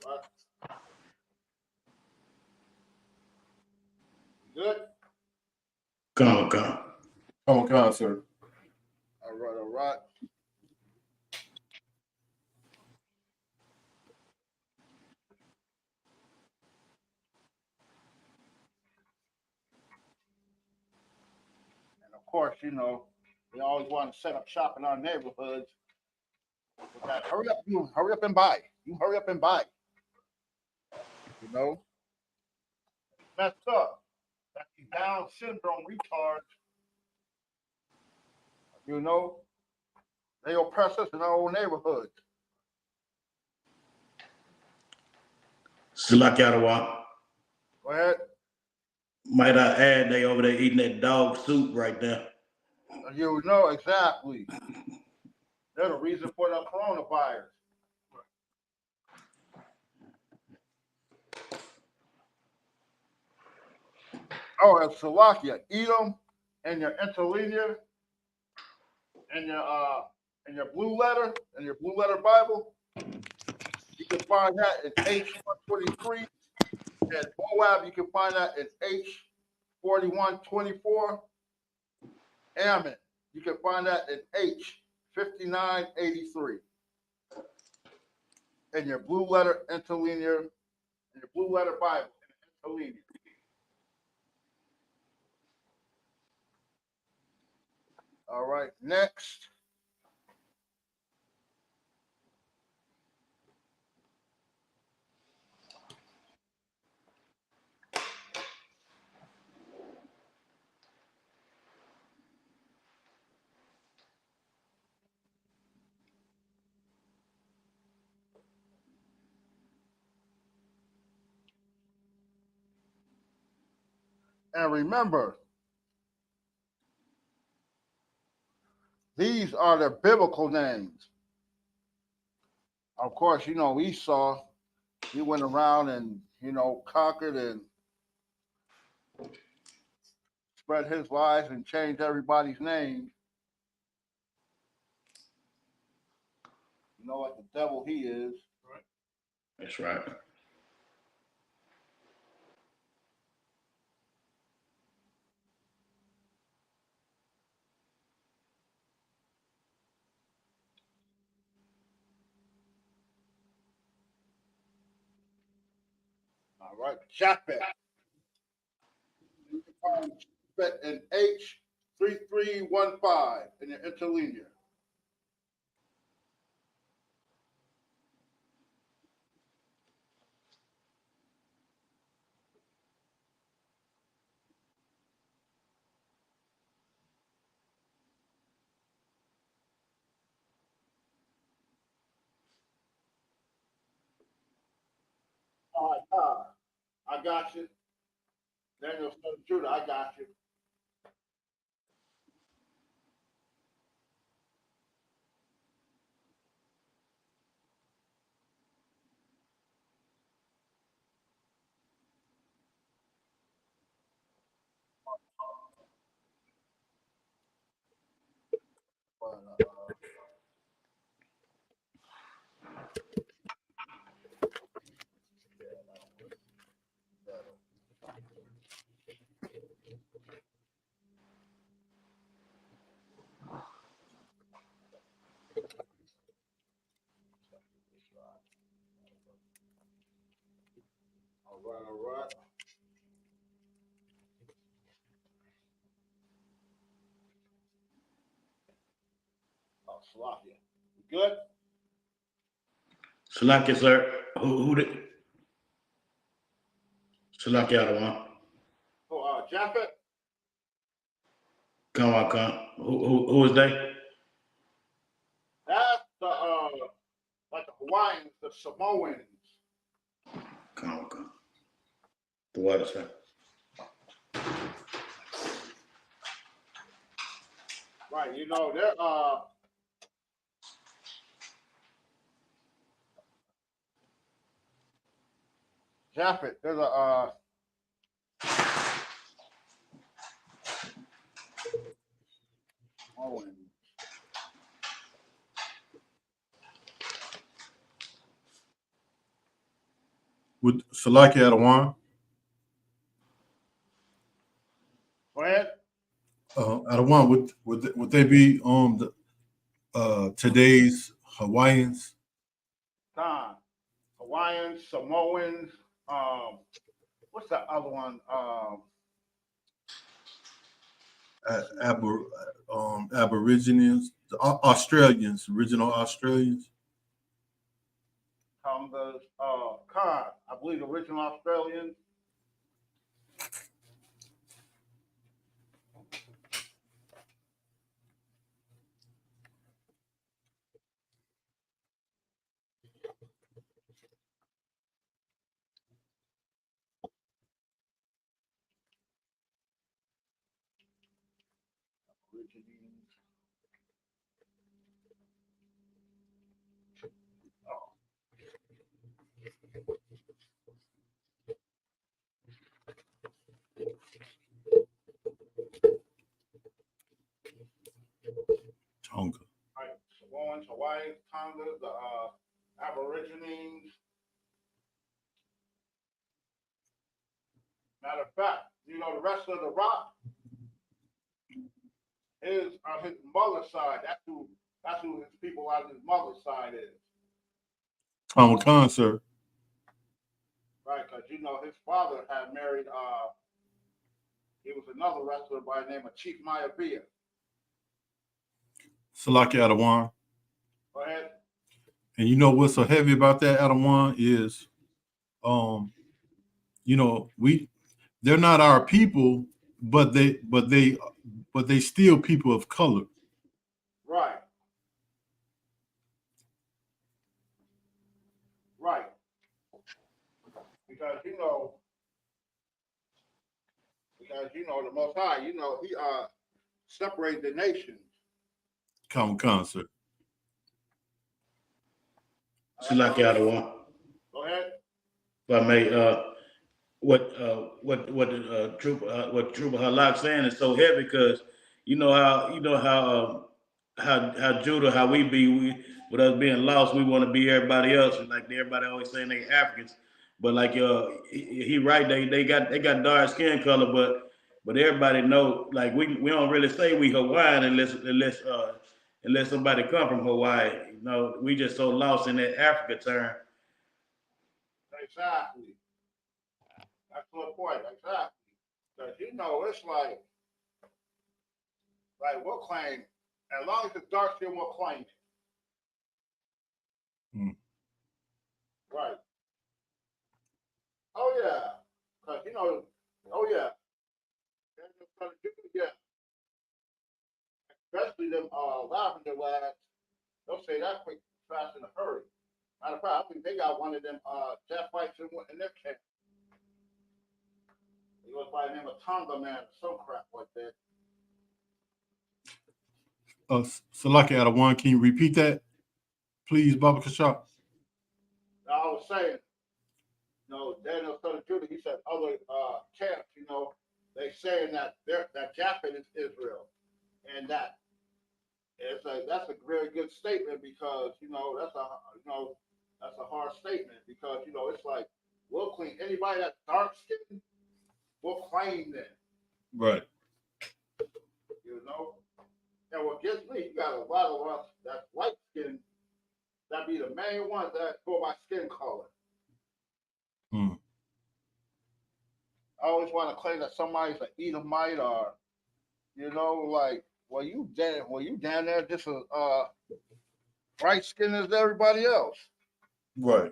Right. Good? Come. Come on, sir. All right. And of course, you know, we always want to set up shop in our neighborhoods. With that, hurry up and buy. You hurry up and buy. You know? Messed up. That's these Down syndrome retards. You know? They oppress us in our own neighborhoods. Salakarawa. Go ahead. Might I add, they over there eating that dog soup right there. You know exactly. They're the reason for the coronavirus. Oh, and Salakia, eat them in your interlinear, in your blue letter, Bible. You can find that in H123. And Moab, you can find that in H4124. Ammon, you can find that in H5983. In your blue letter interlinear, in your blue letter Bible, in interlinear. All right, next. And remember, these are the biblical names. Of course, you know, Esau, he went around and, you know, conquered and spread his lies and changed everybody's name. You know what the devil he is. Right. That's right. All right, Japheth. You can find Japheth in H3315 in your interlinear. All right, I got you. Daniel son of Judah, I got you. All right. Oh, Slovakia. You good? Salakia, sir. Who did? Salakia out of one. Oh, Japhet? Come on, come. Who is they? That's the, like the Hawaiians, the Samoans. Come on, come. The water, sir. Right, you know, they're, Japhet, there's a, Samoans. With Salaki Adawan, Go ahead. Adawan, would they be today's Hawaiians? Con. Hawaiians, Samoans, what's the other one? Aborigines, Australians, original Australians. Tongas, Con, I believe the original Australians. Tonga. Right, Samoans, Hawaiians, Tongas, the Aborigines. Matter of fact, you know the rest of the rock is on his mother's side. That's who his people on his mother's side is. Tonga Khan, sir. Right, because you know his father had married he was another wrestler by the name of Chief Mayabeer. Salaki Adawan. Go ahead. And you know what's so heavy about that, Adawan, is you know, they're not our people, but they still people of color. Right. Right. Because you know the Most High, you know, he separated the nations. Common concert. Salakia out of one. Go ahead. If I may, what Trooper Halak saying is so heavy because you know how Judah, how we be, with us being lost, we want to be everybody else. And like everybody always saying they Africans, but like he right, they got dark skin color, but everybody know like we don't really say we Hawaiian unless somebody come from Hawaii. You know, we just so lost in that Africa term. Exactly. That's the point. Exactly. Because you know it's like we'll claim as long as it's dark skin, we'll claim it. Right. Oh yeah. Because you know, oh yeah. Yeah. Especially them lavender lads, they'll say that quick, fast, in a hurry. Matter of fact, I think they got one of them jet fights in their camp. He goes by the name of Tonga Man, some crap like that. Salaki out of one, can you repeat that, please, Baba Kashab? Now, I was saying, Daniel son of Judah, he said other camps, they saying that that Japheth is Israel, and that's a very good statement because that's a hard statement because it's like we'll claim anybody that's dark skinned, we'll claim them, Right. And what gets me, you got a lot of us that's light skinned that be the main ones that go by skin color. Hmm. I always want to claim that somebody's an Edomite or, like, you down there just as bright skin as everybody else. Right.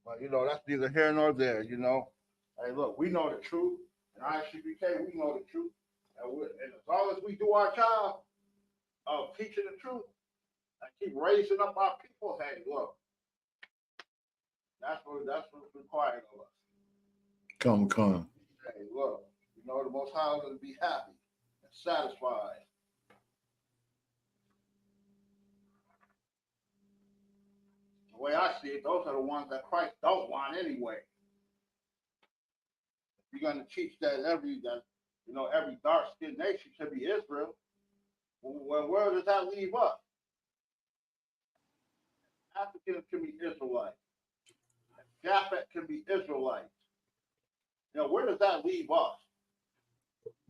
But that's neither here nor there. Hey, look, we know the truth, and I.S.U.P.K, we know the truth, and as long as we do our job of teaching the truth and keep raising up our people, hey, look, that's what's required of us. Come. Hey, look, the Most High is going to be happy and satisfied. The way I see it, those are the ones that Christ don't want anyway. If you're going to teach that every dark-skinned nation can be Israel, well, where does that leave us? Africans can be Israelites. Japheth can be Israelites. Where does that leave us?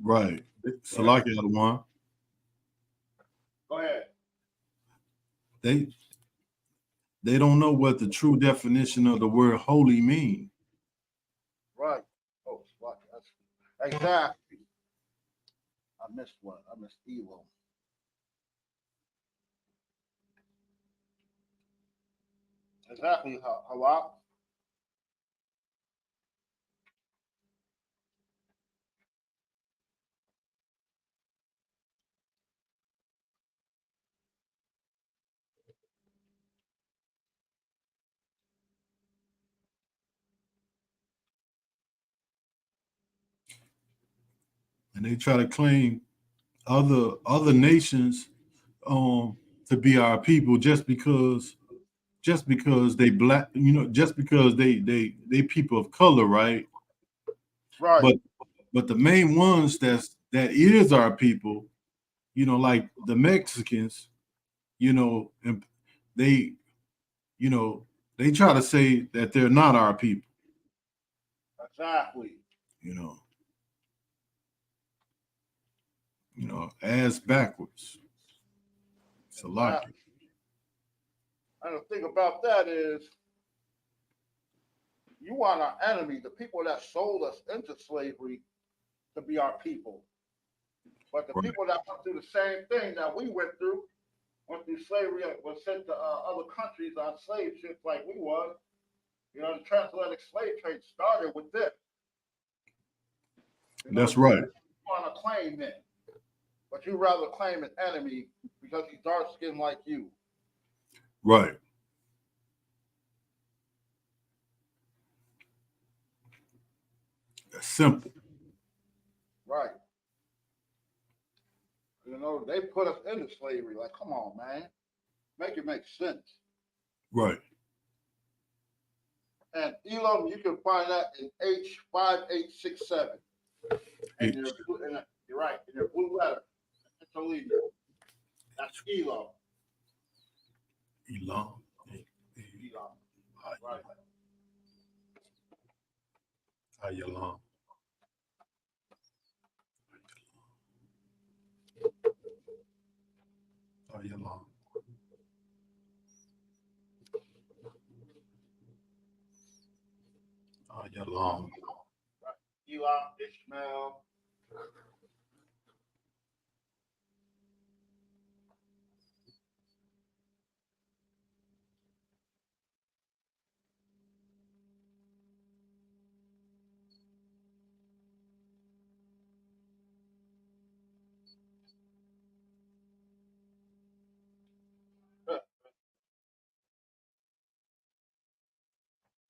Right. Salaki out of one. Go ahead. They don't know what the true definition of the word holy means. Right. Oh, exactly. I missed one. I missed Elo. Exactly, Halak. And they try to claim other nations to be our people just because they black, just because they people of color, right? Right. But the main ones that is our people, like the Mexicans, and they they try to say that they're not our people. Exactly. Ass backwards. It's a lot. And the thing about that is, you want our enemy, the people that sold us into slavery, to be our people. But the people that went through the same thing that we went through slavery, was sent to other countries on slave ships like we was. The transatlantic slave trade started with this. That's right. You want to claim it, but you rather claim an enemy because he's dark skinned like you. Right. That's simple. Right. They put us into slavery. Like, come on, man. Make it make sense. Right. And Elam, you can find that in H5867. And you're right, in your blue letter. That's Elam. Elam. Right. Elam. Elam. Elam. Elam, Ishmael.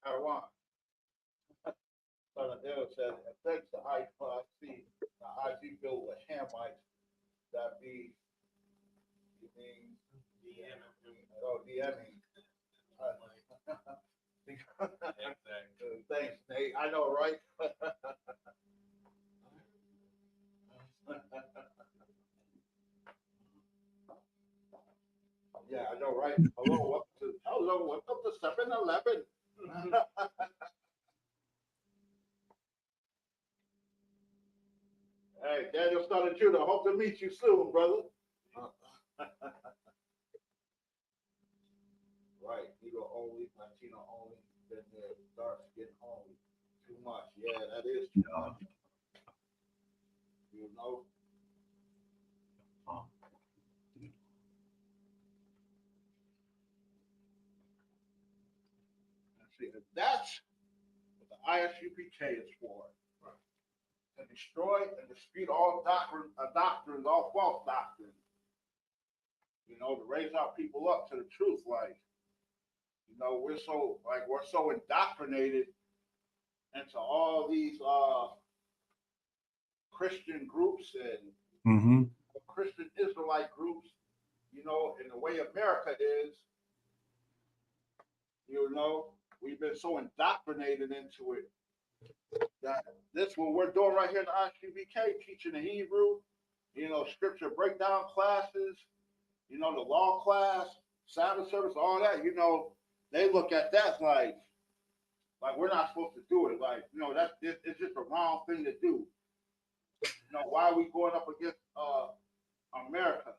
Taiwan. Son of Hill said, thanks to I.S.U.P.K, the I.S.U.P.K bill with Hamites that be, you mean, DMing. Thanks, Nate. I know, right? Yeah, I know, right? Hello, welcome to 7-Eleven. Hey, Daniel started you. I hope to meet you soon, brother. Right, Negro only, Latino only, then the dark skin only. Too much. Yeah, that is too much. You know? See, that's what the I.S.U.P.K is for. Right. To destroy and dispute all doctrines, all false doctrines. You know, to raise our people up to the truth. Like, you know, we're so indoctrinated into all these Christian groups and Christian Israelite groups, you know, and the way America is, you know, we've been so indoctrinated into it that this what we're doing right here in the I.S.U.P.K, teaching the Hebrew, you know, scripture breakdown classes, you know, the law class, Sabbath service, all that, you know, they look at that like we're not supposed to do it. Like, you know, it's just a wrong thing to do. You know, why are we going up against America?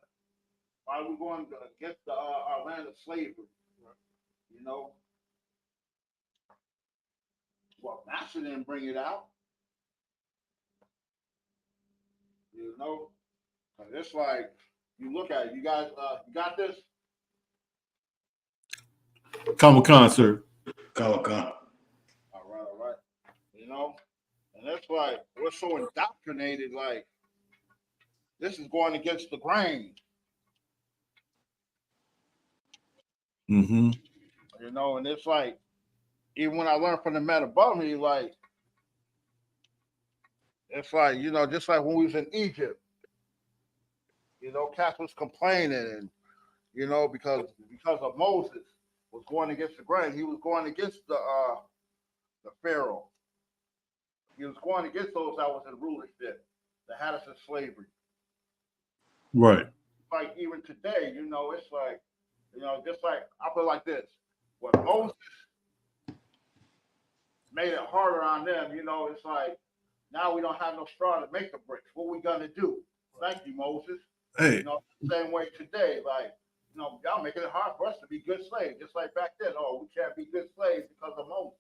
Why are we going against our land of slavery? You know, well, Master didn't bring it out. You know, it's like you look at it. You guys, you got this. Comic-Con, sir. Comic-Con. All right. You know, and that's why we're so indoctrinated. Like, this is going against the grain. Mm-hmm. You know, and it's like, even when I learned from the man above me, like, it's like, you know, just like when we was in Egypt, you know, cats was complaining, and you know, because of Moses was going against the grain, he was going against the Pharaoh. He was going against those that was in rulership, that had us in slavery. Right. Like even today, you know, it's like, you know, just like I put it like this: when Moses made it harder on them, you know, it's like now we don't have no straw to make the bricks. What we gonna do? Thank you, Moses. Hey. You know, same way today, like, you know, y'all making it hard for us to be good slaves, just like back then. Oh, we can't be good slaves because of Moses.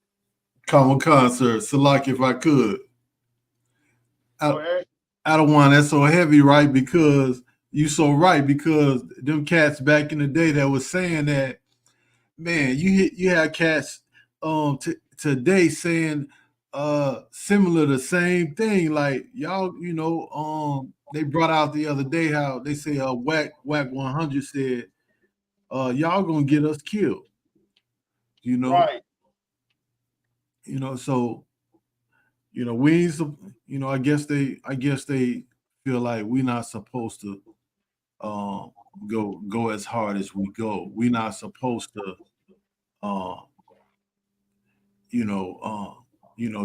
Comic-Con, sir. Salak, if I could. I don't want that so heavy, right? Because you so right, because them cats back in the day that was saying that, man, you had cats today saying similar the same thing. Like y'all, you know, they brought out the other day how they say whack 100 said y'all gonna get us killed. You know, right. You know, so you know, we, you know, I guess they feel like we're not supposed to go as hard as we go. We're not supposed to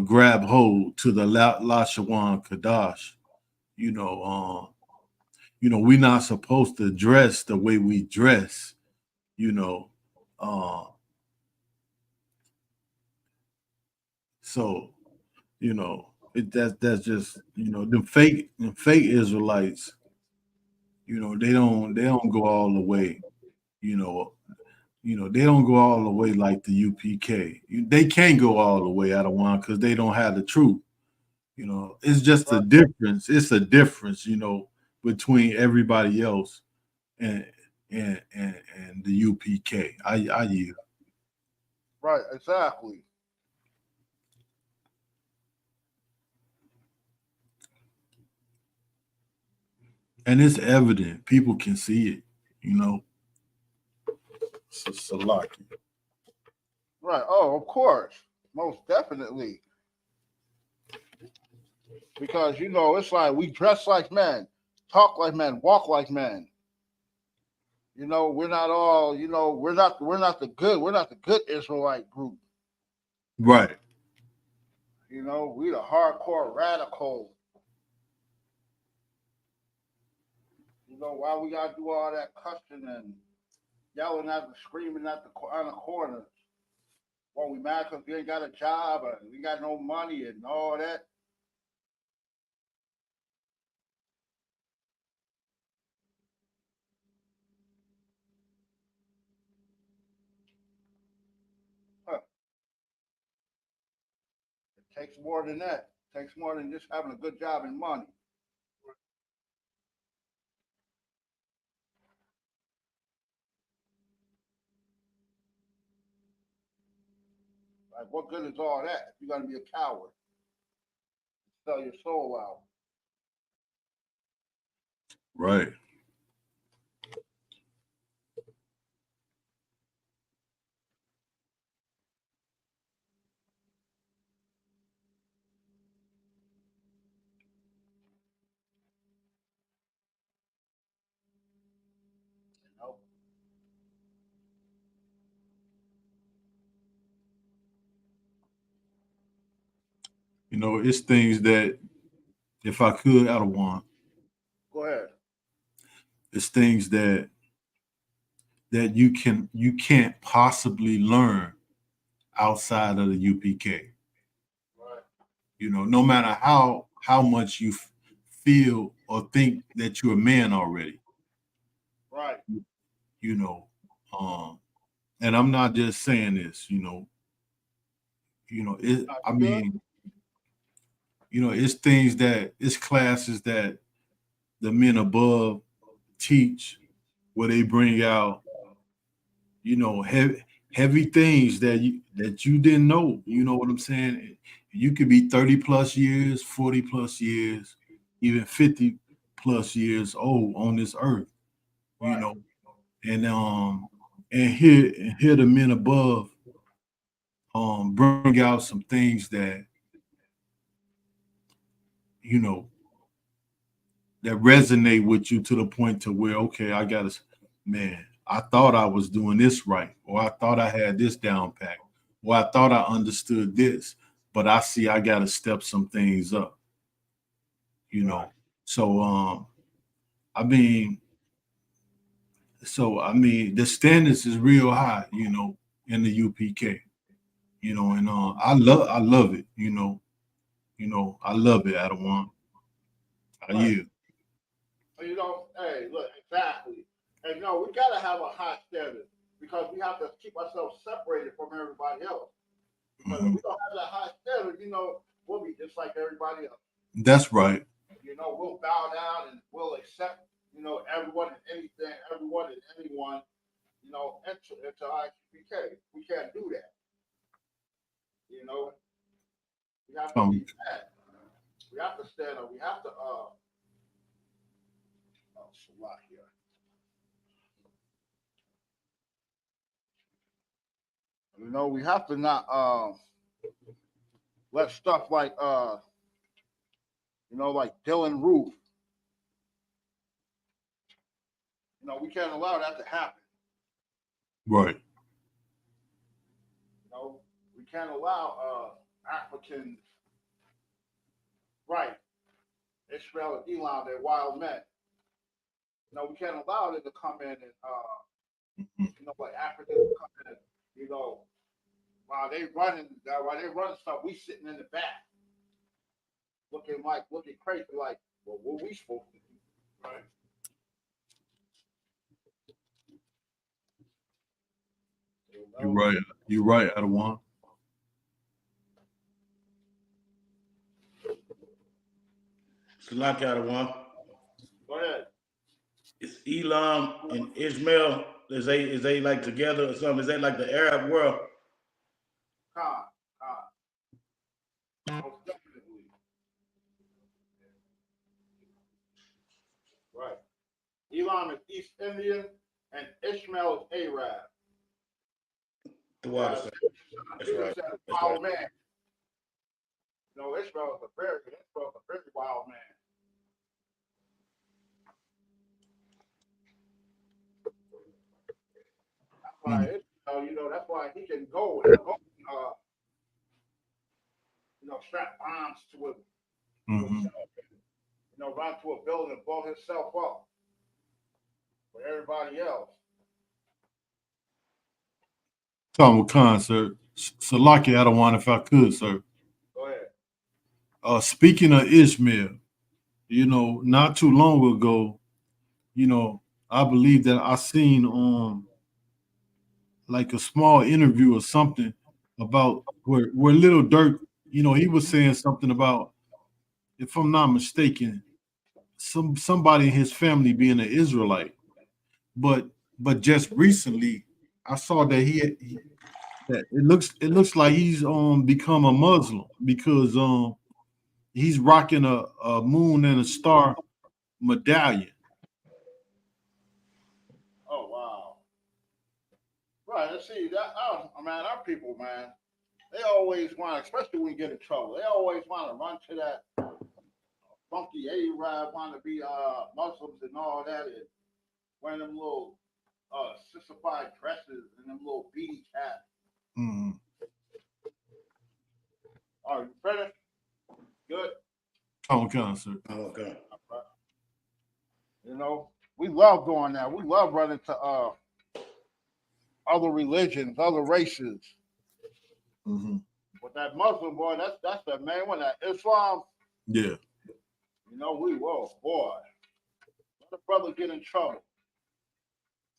grab hold to the Lashawan Qadash. We're not supposed to dress the way we dress. So that's just the fake Israelites. They don't go all the way. They don't go all the way like the UPK. They can't go all the way. I don't want because they don't have the truth. It's just a difference. It's a difference, between everybody else and the UPK. I yield. Right, exactly. And it's evident. People can see it, Salaki. Right. Oh, of course. Most definitely. Because you know, it's like we dress like men, talk like men, walk like men. You know, we're not all, you know, we're not the good Israelite group. Right. You know, we the hardcore radical. You know, why we gotta do all that cussing and yelling at and screaming at on the corners? Well, we mad because we ain't got a job and we got no money and all that. Huh. It takes more than that. It takes more than just having a good job and money. Like, what good is all that if you're gonna be a coward? Sell your soul out. Right. You know? You know, it's things that if I could out of one, Go ahead. it's things that you can't possibly learn outside of the UPK. Right. You know, no matter how much you feel or think that you're a man already. Right. You know, and I'm not just saying this. It. Not I good. mean, it's things that it's classes that the men above teach where they bring out, heavy things that you didn't know. You know what I'm saying? You could be 30 plus years, 40 plus years, even 50 plus years old on this earth, you Right. know, and here the men above bring out some things that, you know, that resonate with you to the point to where, okay, man, I thought I was doing this right, or I thought I had this down pat, or I thought I understood this, but I see I got to step some things up, you know. Right. So, I mean, the standards is real high, in the UPK, and I love it, I love it. I don't want, I Right. you, You know, hey, look, exactly. And you know, we gotta have a high standard because we have to keep ourselves separated from everybody else. Because if Mhm. we don't have that high standard, you know, we'll be just like everybody else. That's right, You know, we'll bow down and we'll accept, you know, everyone and anything, everyone and anyone, you know, into I.S.U.P.K. We can't do that. You know, we have to be um, mad. We have to stand up. We have to it's a lot here. You know, we have to not let stuff like like Dylan Roof, you know, we can't allow that to happen. right, You know, we can't allow Africans, right? Ishmael and Elon, they're wild men. You know, we can't allow them to come in and like Africans to come in, you know, while they running stuff, we sitting in the back, looking crazy, like, well, what we supposed to do, right? You you're know, right, you're right. I don't want. It's like out of one. go ahead. It's Elam and Ishmael. Is they like together or something? Is that like the Arab world? Con, most definitely, right. Elam is East Indian and Ishmael is Arab. The water side. That's right. That's That's wild right. man. You know, Israel's a very wild man. That's why that's why he can go and strap bombs to himself. Run to a building and blow himself up for everybody else. Talking with Khan, sir. Salaki, I don't want if I could, sir. Go ahead. Speaking of Ishmael, not too long ago, I believe that I seen like a small interview or something about where Little Dirk, he was saying something about, if I'm not mistaken, somebody in his family being an Israelite. But just recently, I saw that that it looks like he's become a Muslim because he's rocking a moon and a star medallion. Oh wow. Right. Let's see that. Man, our people, man, they always want, especially when you get in trouble, they always want to run to that funky Arab, want to be Muslims and all that, and wearing them little sissified dresses and them little beady caps. Mm-hmm. Are you finished? Good. Okay, sir. Okay. We love doing that. We love running to other religions, other races. Mm-hmm. But that Muslim boy, that's the main one. That Islam. Yeah. We will, boy. Let the brother get in trouble.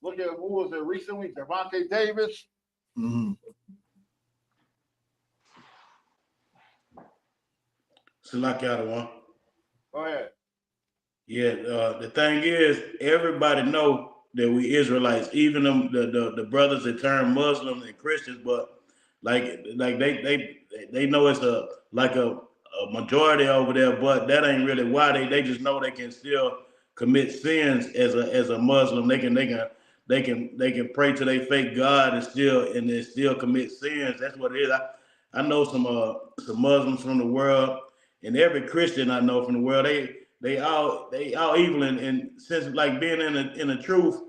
Look at who was it recently? Devontae Davis. Mm-hmm. Salaki out of one. Go ahead. Yeah, the thing is, everybody know that we Israelites, even the brothers that turn Muslims and Christians, but like they know it's a majority over there, but that ain't really why they just know they can still commit sins as a Muslim. They can pray to their fake God and still commit sins. That's what it is. I know some Muslims from the world, and every Christian I know from the world, they all evil, and since like being in the truth,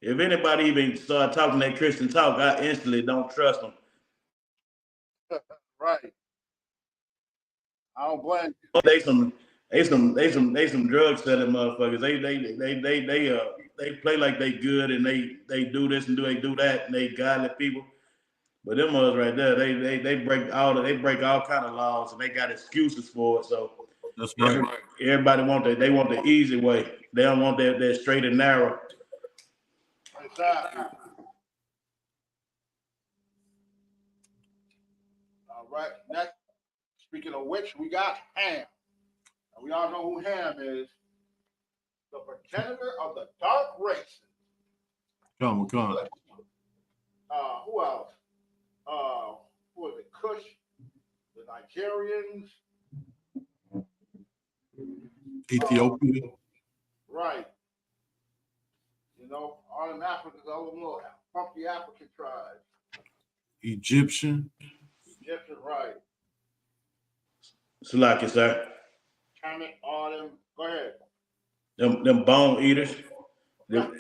if anybody even start talking that Christian talk, I instantly don't trust them. Right. I don't blame you. They some drug selling motherfuckers. They play like they good, and they do this and they do that, and they godly people. But them others right there, they break all kind of laws, and they got excuses for it. So That's right. everybody they want the easy way. They don't want that straight and narrow. Exactly. All right. Next, speaking of which, we got Ham. And we all know who Ham is. The progenitor of the dark races. Come on. Who else? Who was it? Kush, the Nigerians. Ethiopia. Right. All them Africans, all them little funky African tribes. Egyptian, right. Salaki, sir. Kermit, all them. Go ahead. Them bone eaters. Right,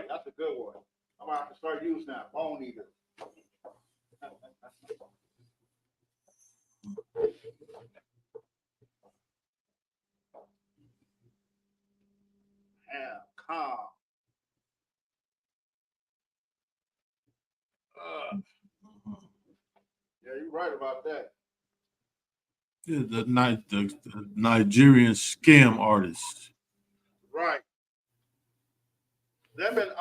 that's a good one. I'm gonna have to start using that. Bone eaters. Yeah, calm. Yeah, you're right about that. Yeah, the Nigerian scam artists. Right. Them and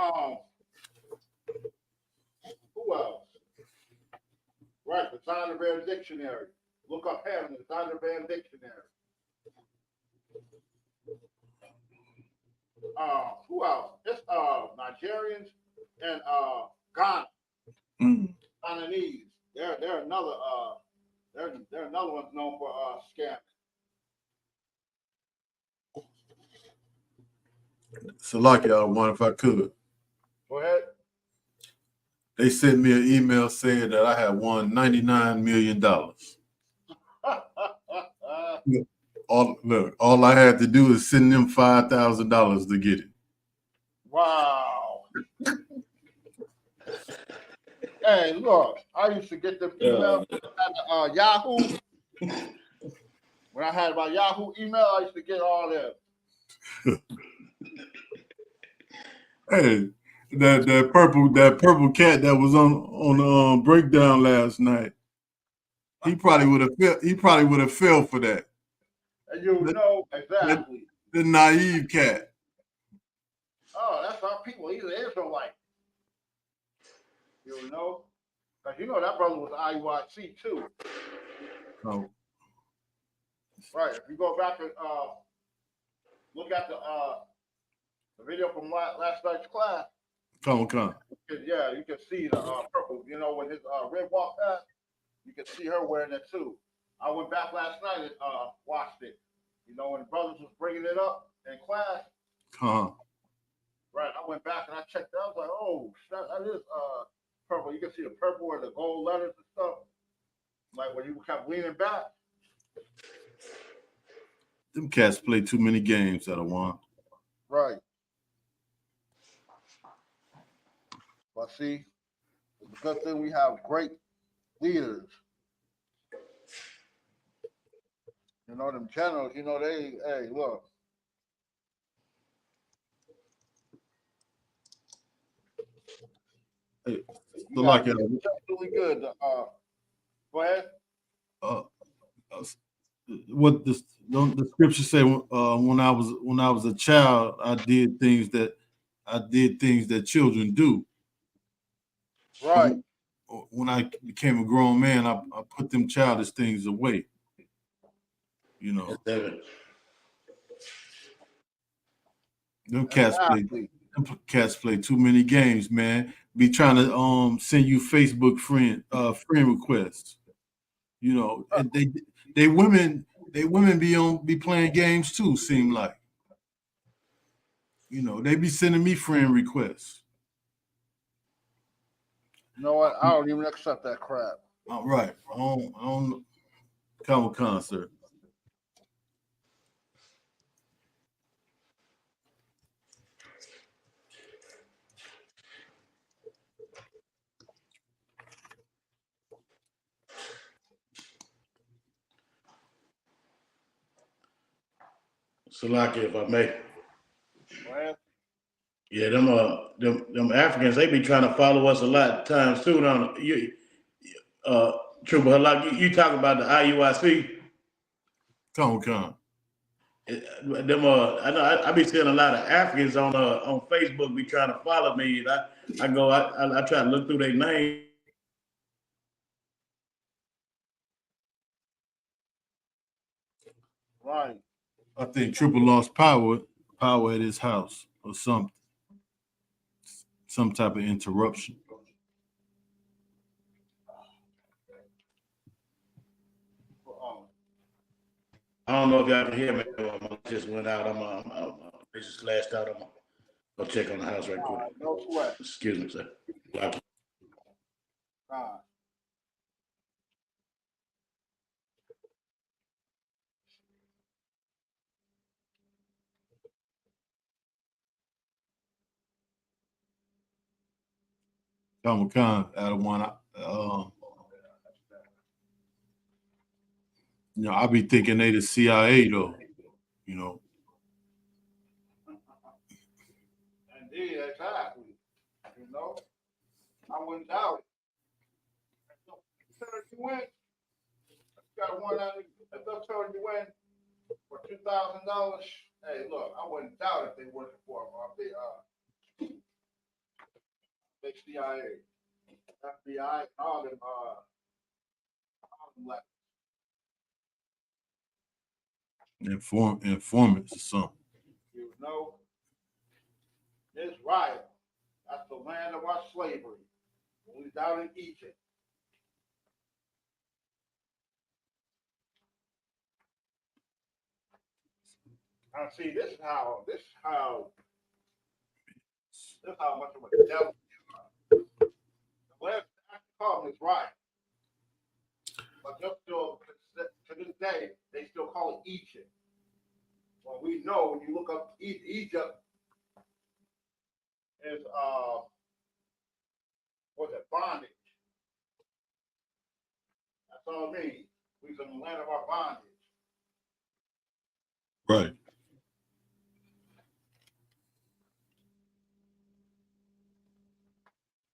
who else? Right, the Zondervan Dictionary. Look up Ham in the Zondervan Dictionary. Who else? It's Nigerians and Ghana. Ghananese. They're another they're another one known for scamming. Salaki, I want if I could. Go ahead. They sent me an email saying that I had won $99 million. All I had to do is send them $5,000 to get it. Wow. Hey, look, I used to get them emails at Yahoo. When I had my Yahoo email, I used to get all them. Hey, that purple cat that was on the breakdown last night. He probably would have fell for that. And you know exactly. The naive cat. Oh, that's our people. He's an Israelite. You know? Because you know that brother was I.S.U.P.K too. Oh. Right. If you go back and look at the video from last night's class. Come. Yeah, you can see the purple. You know, when his red walk past, you can see her wearing it too. I went back last night and watched it. You know, when the brothers was bringing it up in class. Right. I went back and I checked it out. I was like, oh, that is purple. You can see the purple and the gold letters and stuff. Like when you kept leaning back. Them cats play too many games at a one. Right. But see, it's a good thing we have great leaders. You know, them generals, you know, hey, look. Hey, so like really good. Go ahead. What the scripture say? When I was a child, I did things that children do. Right. When I became a grown man, I put them childish things away. You know. Them cats play too many games, man. Be trying to send you Facebook friend requests. You know, and they women be playing games too, seem like. You know, they be sending me friend requests. You know what? I don't even accept that crap. All right. I don't come concert. Salaki, if I may. Well, yeah, them Africans, they be trying to follow us a lot of times too. Don't you? Trooper Halak, you talk about the I.U.I.C. Come. Them I be seeing a lot of Africans on Facebook be trying to follow me. I try to look through their name. Right. I think Triple lost power at his house or something. Some type of interruption. I don't know if y'all can hear me. I just went out. I just slashed out. I'm gonna check on the house right quick. No sweat. Excuse me, sir. Come out of one. You know, I be thinking they the CIA though. You know. Indeed, exactly. You know, I wouldn't doubt it. You win. Got one out. If they'll turn you in for $2,000, hey, look, I wouldn't doubt if they working for them. Big CIA, FBI, all them left. Informants or something. You know, Israel, that's the land of our slavery. We was down in Egypt. Now see, this is how much of a devil you are. call them is right. But they're still, to this day, they still call it Egypt. Well, we know when you look up Egypt is what's it, bondage. That's all it means. We're in the land of our bondage. Right.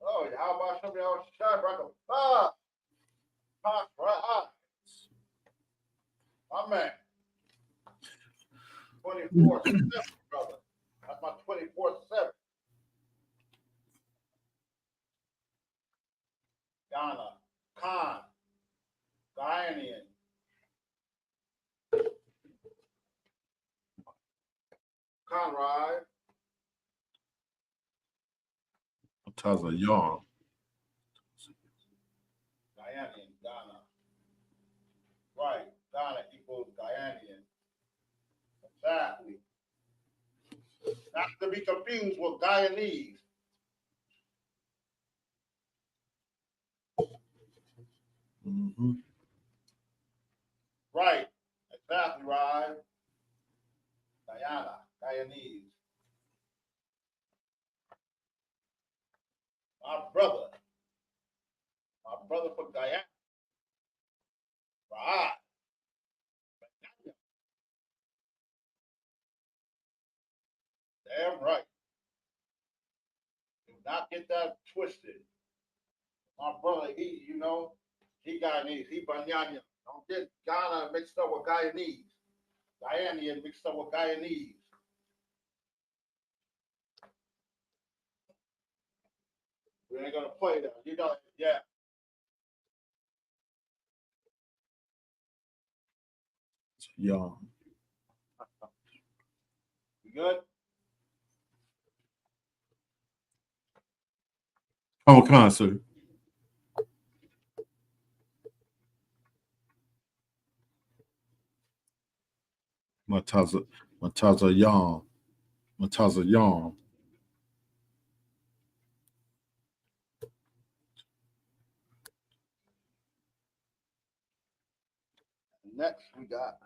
Oh, yeah, how about somebody else shot right the right. My man. 24/7, brother. That's my 24/7. Ghana, Khan, Ghanaian. Conrad. Taza Yarn. Ghanaian, Ghana. Right, Ghana equals Ghanaian. Exactly. Not to be confused with Guyanese. Mm-hmm. Right, exactly, right. Guyana, Guyanese. My brother from Guyana. Right. Damn right. Do not get that twisted. My brother, he Guyanese, he Banyanya. Don't get Ghana mixed up with Guyanese. Guyanian mixed up with Guyanese. We ain't gonna play that. Yeah. Yarn. You good? Oh, concert. Mataza Yarn. Mataza Yarn. Next we got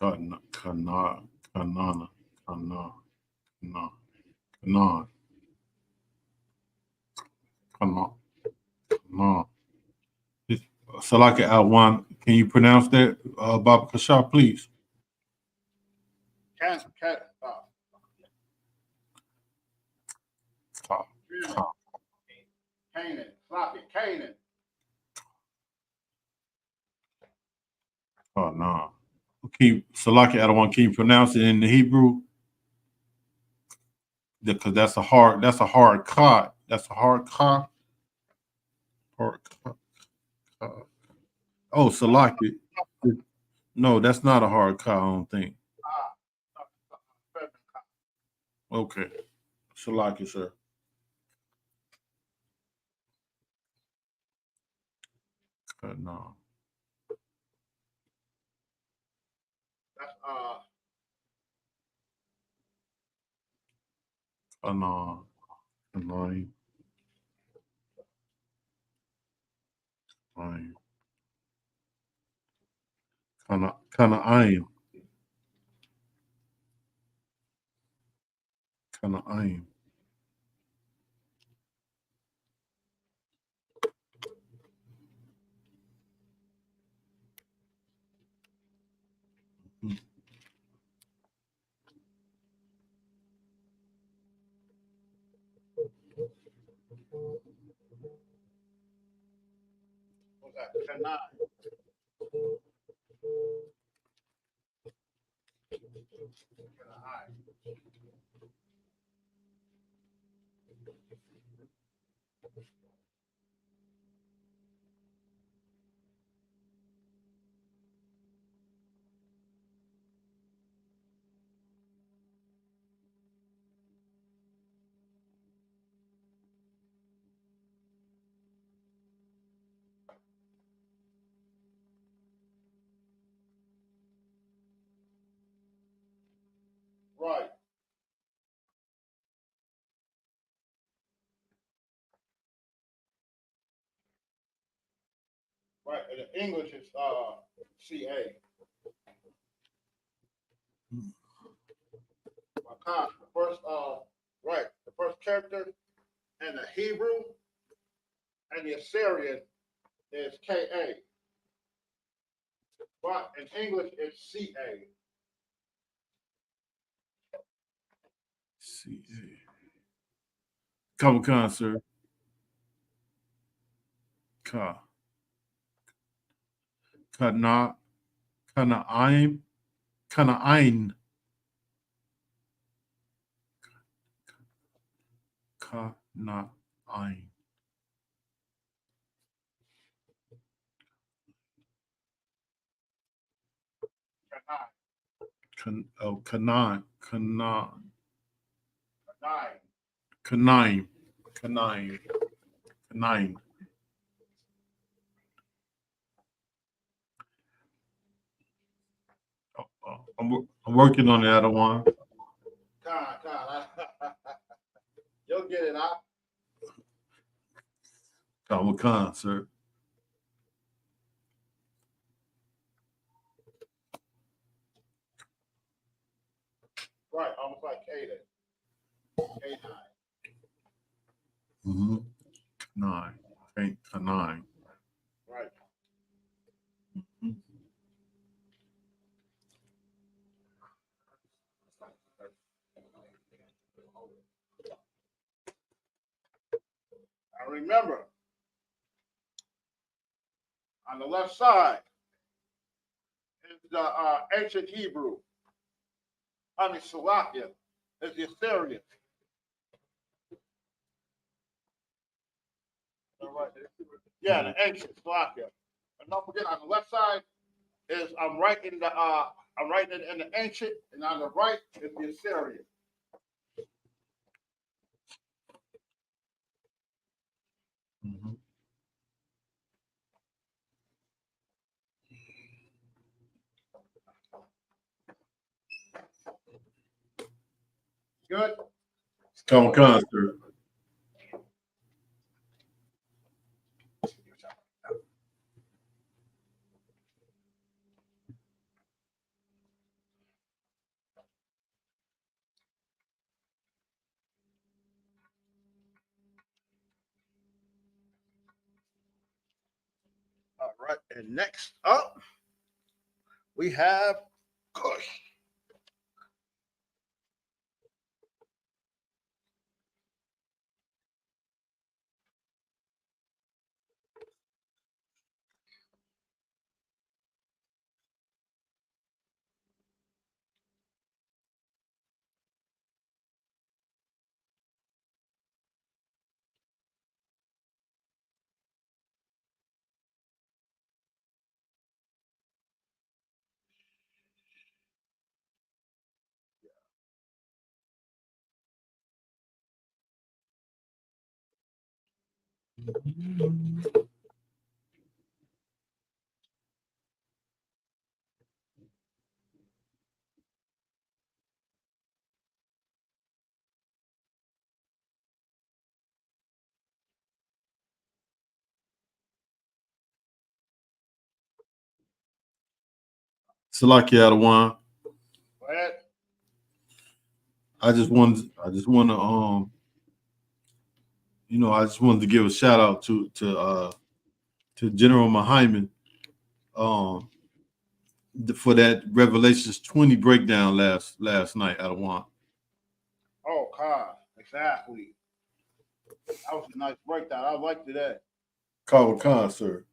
Kana. Salaka Alwan, can you pronounce that, Baba Kashar, please? Canaan, sloppy Canaan. Oh no. Salaki Alwan, can you pronounce it in the Hebrew? Because that's a hard ka. That's a hard ka. Hard ka. Oh, Salaki. No, that's not a hard ka, I don't think. Okay. Salaki, sir. No. That's No. Annoying. Kana aim. Kana aim. Kanai. Right. Right. And in English it's CA. The first right, the first character in the Hebrew and the Assyrian is KA. But in English it's CA. CA. Common Con, sir. Ka. Kana. Kana'aim. Kana'ain. Kana'ain. Kana'ain. Kana'ain. I'm working on the other one. You'll get it out. Common Con, sir. Right, almost like K then. K9. Mm-hmm. Kana'ain. Okay, Kana'ain. Right. Mm-hmm. Now remember, on the left side is the ancient Hebrew. Salakia is the Assyrian. Yeah, the ancient Salakia. And don't forget, on the left side is I'm writing in the ancient, and on the right is the Assyrian. Mm-hmm. Good. Common Con, sir. All right, and next up we have Kush. Salakia Adawan. Go ahead. I just want to I just wanted to give a shout out to General Mahaiman for that Revelations 20 breakdown last night. Adawan. Oh, God, exactly. That was a nice breakdown. I liked it. Common Con, sir.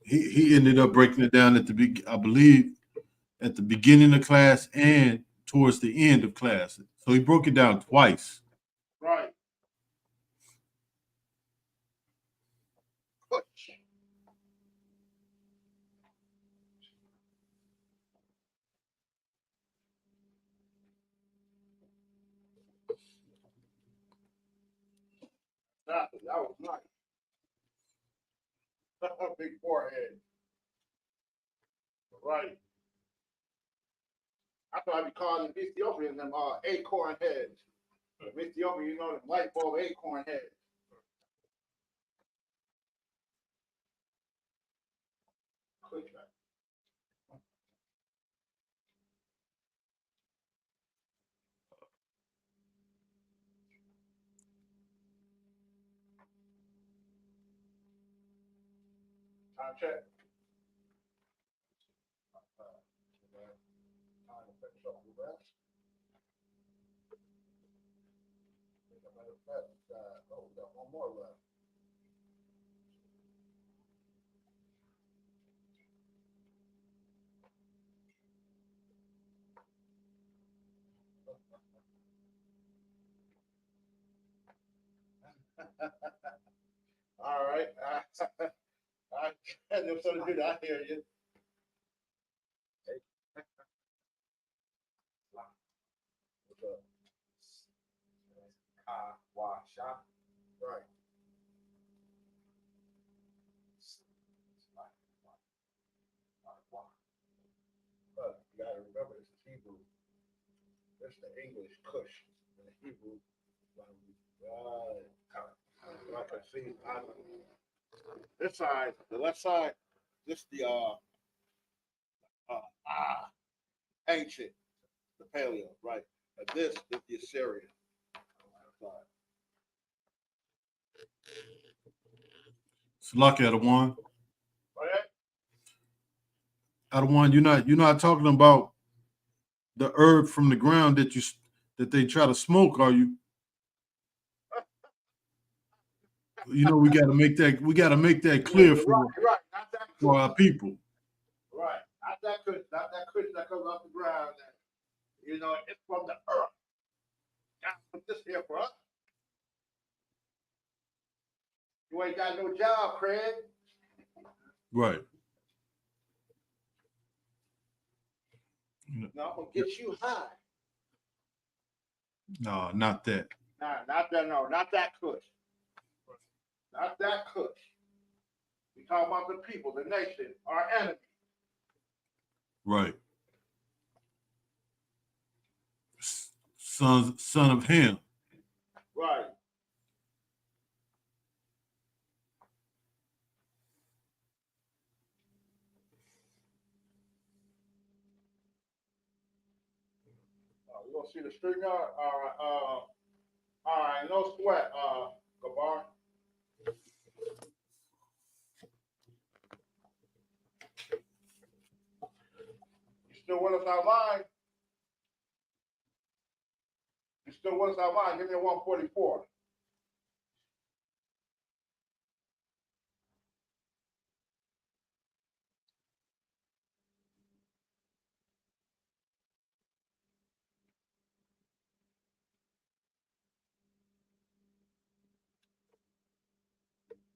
He ended up breaking it down at the I believe at the beginning of class and towards the end of class. So he broke it down twice. Right. Push. That was nice. Big forehead. Right. I thought I'd be calling them Ethiopians them acorn heads. Ethiopia, you know, them light bulb acorn heads. Quick track. Time check. Time to finish up the rest. Oh, we got one more left. All right. I know something good. I hear you. What's up? Right. But you gotta remember, this is Hebrew. This is the English Kush. And the Hebrew. Right. I can see. This side, the left side, this the ancient, the paleo, right? And this is the Assyrian. It's lucky out of one. Okay. Out of one, you're not talking about the herb from the ground that they try to smoke, are you? You know, we got to make that clear for Right. Not that for our people. Right. Not that Kush that comes off the ground. That, you know, it's from the earth. God put this here for us. You ain't got no job, Craig. Right. No, I'm gonna get you high. No, not that. Nah, not that. No, not that Kush. Not that Kush. We talk about the people, the nation, our enemy. Right. Son of him. Right. You gonna see the StreamYard? All right, no sweat, Gabar. You still with us online? You still with us online? Give me a 144.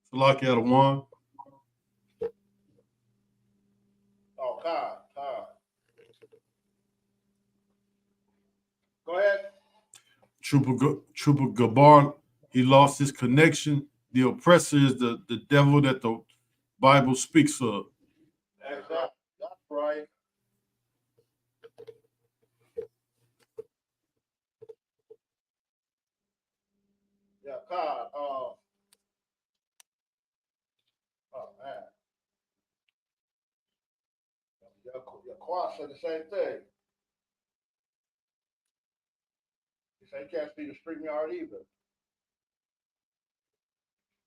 It's lucky out of one. Oh, God. Go ahead. Trooper Gabar, he lost his connection. The oppressor is the devil that the Bible speaks of. Exactly. That's right. Yeah, God. Oh, man. Your Quad said the same thing. He said he can't see the StreamYard either.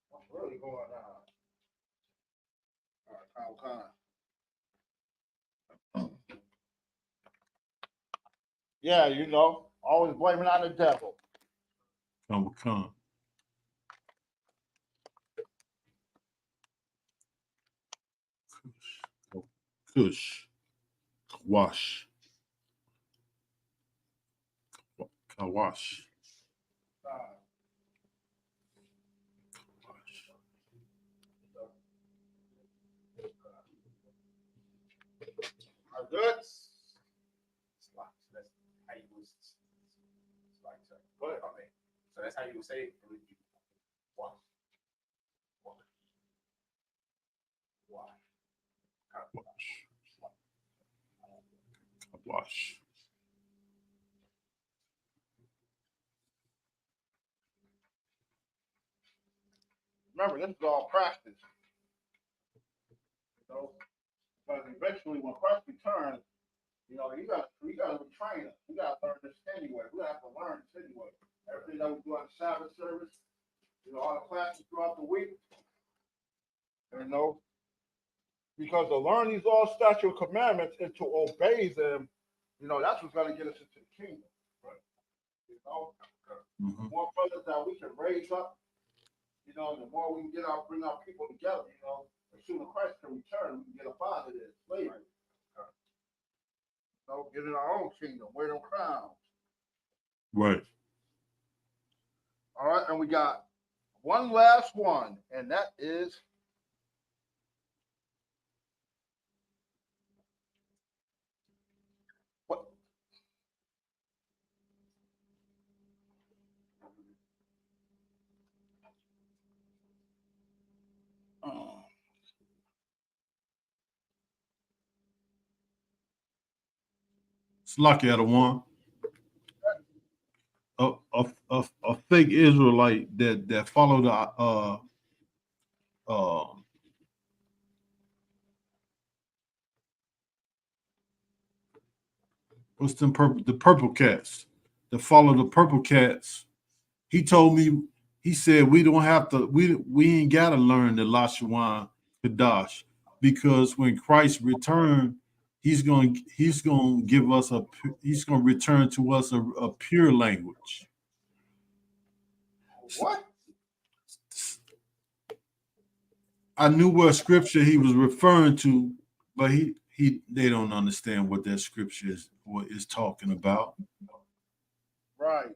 What's really going on? All right, yeah, you know, always blaming on the devil. Come. Kush. Wash. Kawash. Are good? That's how you was. Go ahead. Okay. So that's how you would say it. Wash. Wash. Remember, this is all practice. So, but eventually, when Christ returns, you got to retrain us. You got to learn this anyway. We have to learn this anyway. Everything that we do on the Sabbath service, all the classes throughout the week, because to learn these all statute commandments and to obey them, that's what's going to get us into the kingdom. Right? The more brothers that we can raise up, the more we can bring our people together, as soon as Christ can return, we can get up out of this slavery. Get in our own kingdom, wear them crowns. Right. All right, and we got one last one, and that is what? It's lucky out of one. A fake Israelite that followed what's them the purple cats that follow the purple cats. He told me, he said we don't have to, we ain't gotta learn the Lashawan Qadash, because when Christ returned, he's gonna give us he's gonna return to us a pure language. What? I knew what scripture he was referring to, but they don't understand what that scripture is talking about. Right.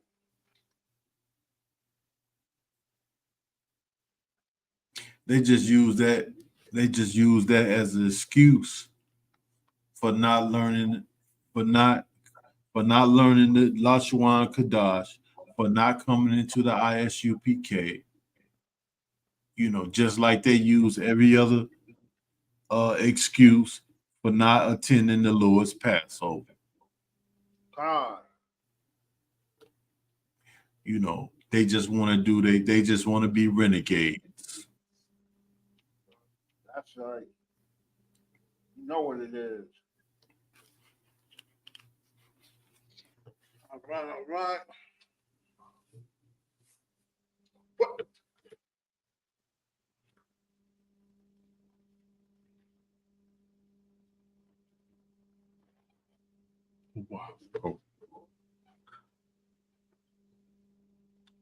They just use that as an excuse for not learning, for not learning the Lashawan Qadash, for not coming into the I.S.U.P.K. Just like they use every other excuse for not attending the Lord's Passover. God. They just want to they just want to be renegades. That's right. You know what it is. All right. What? Wow. Oh.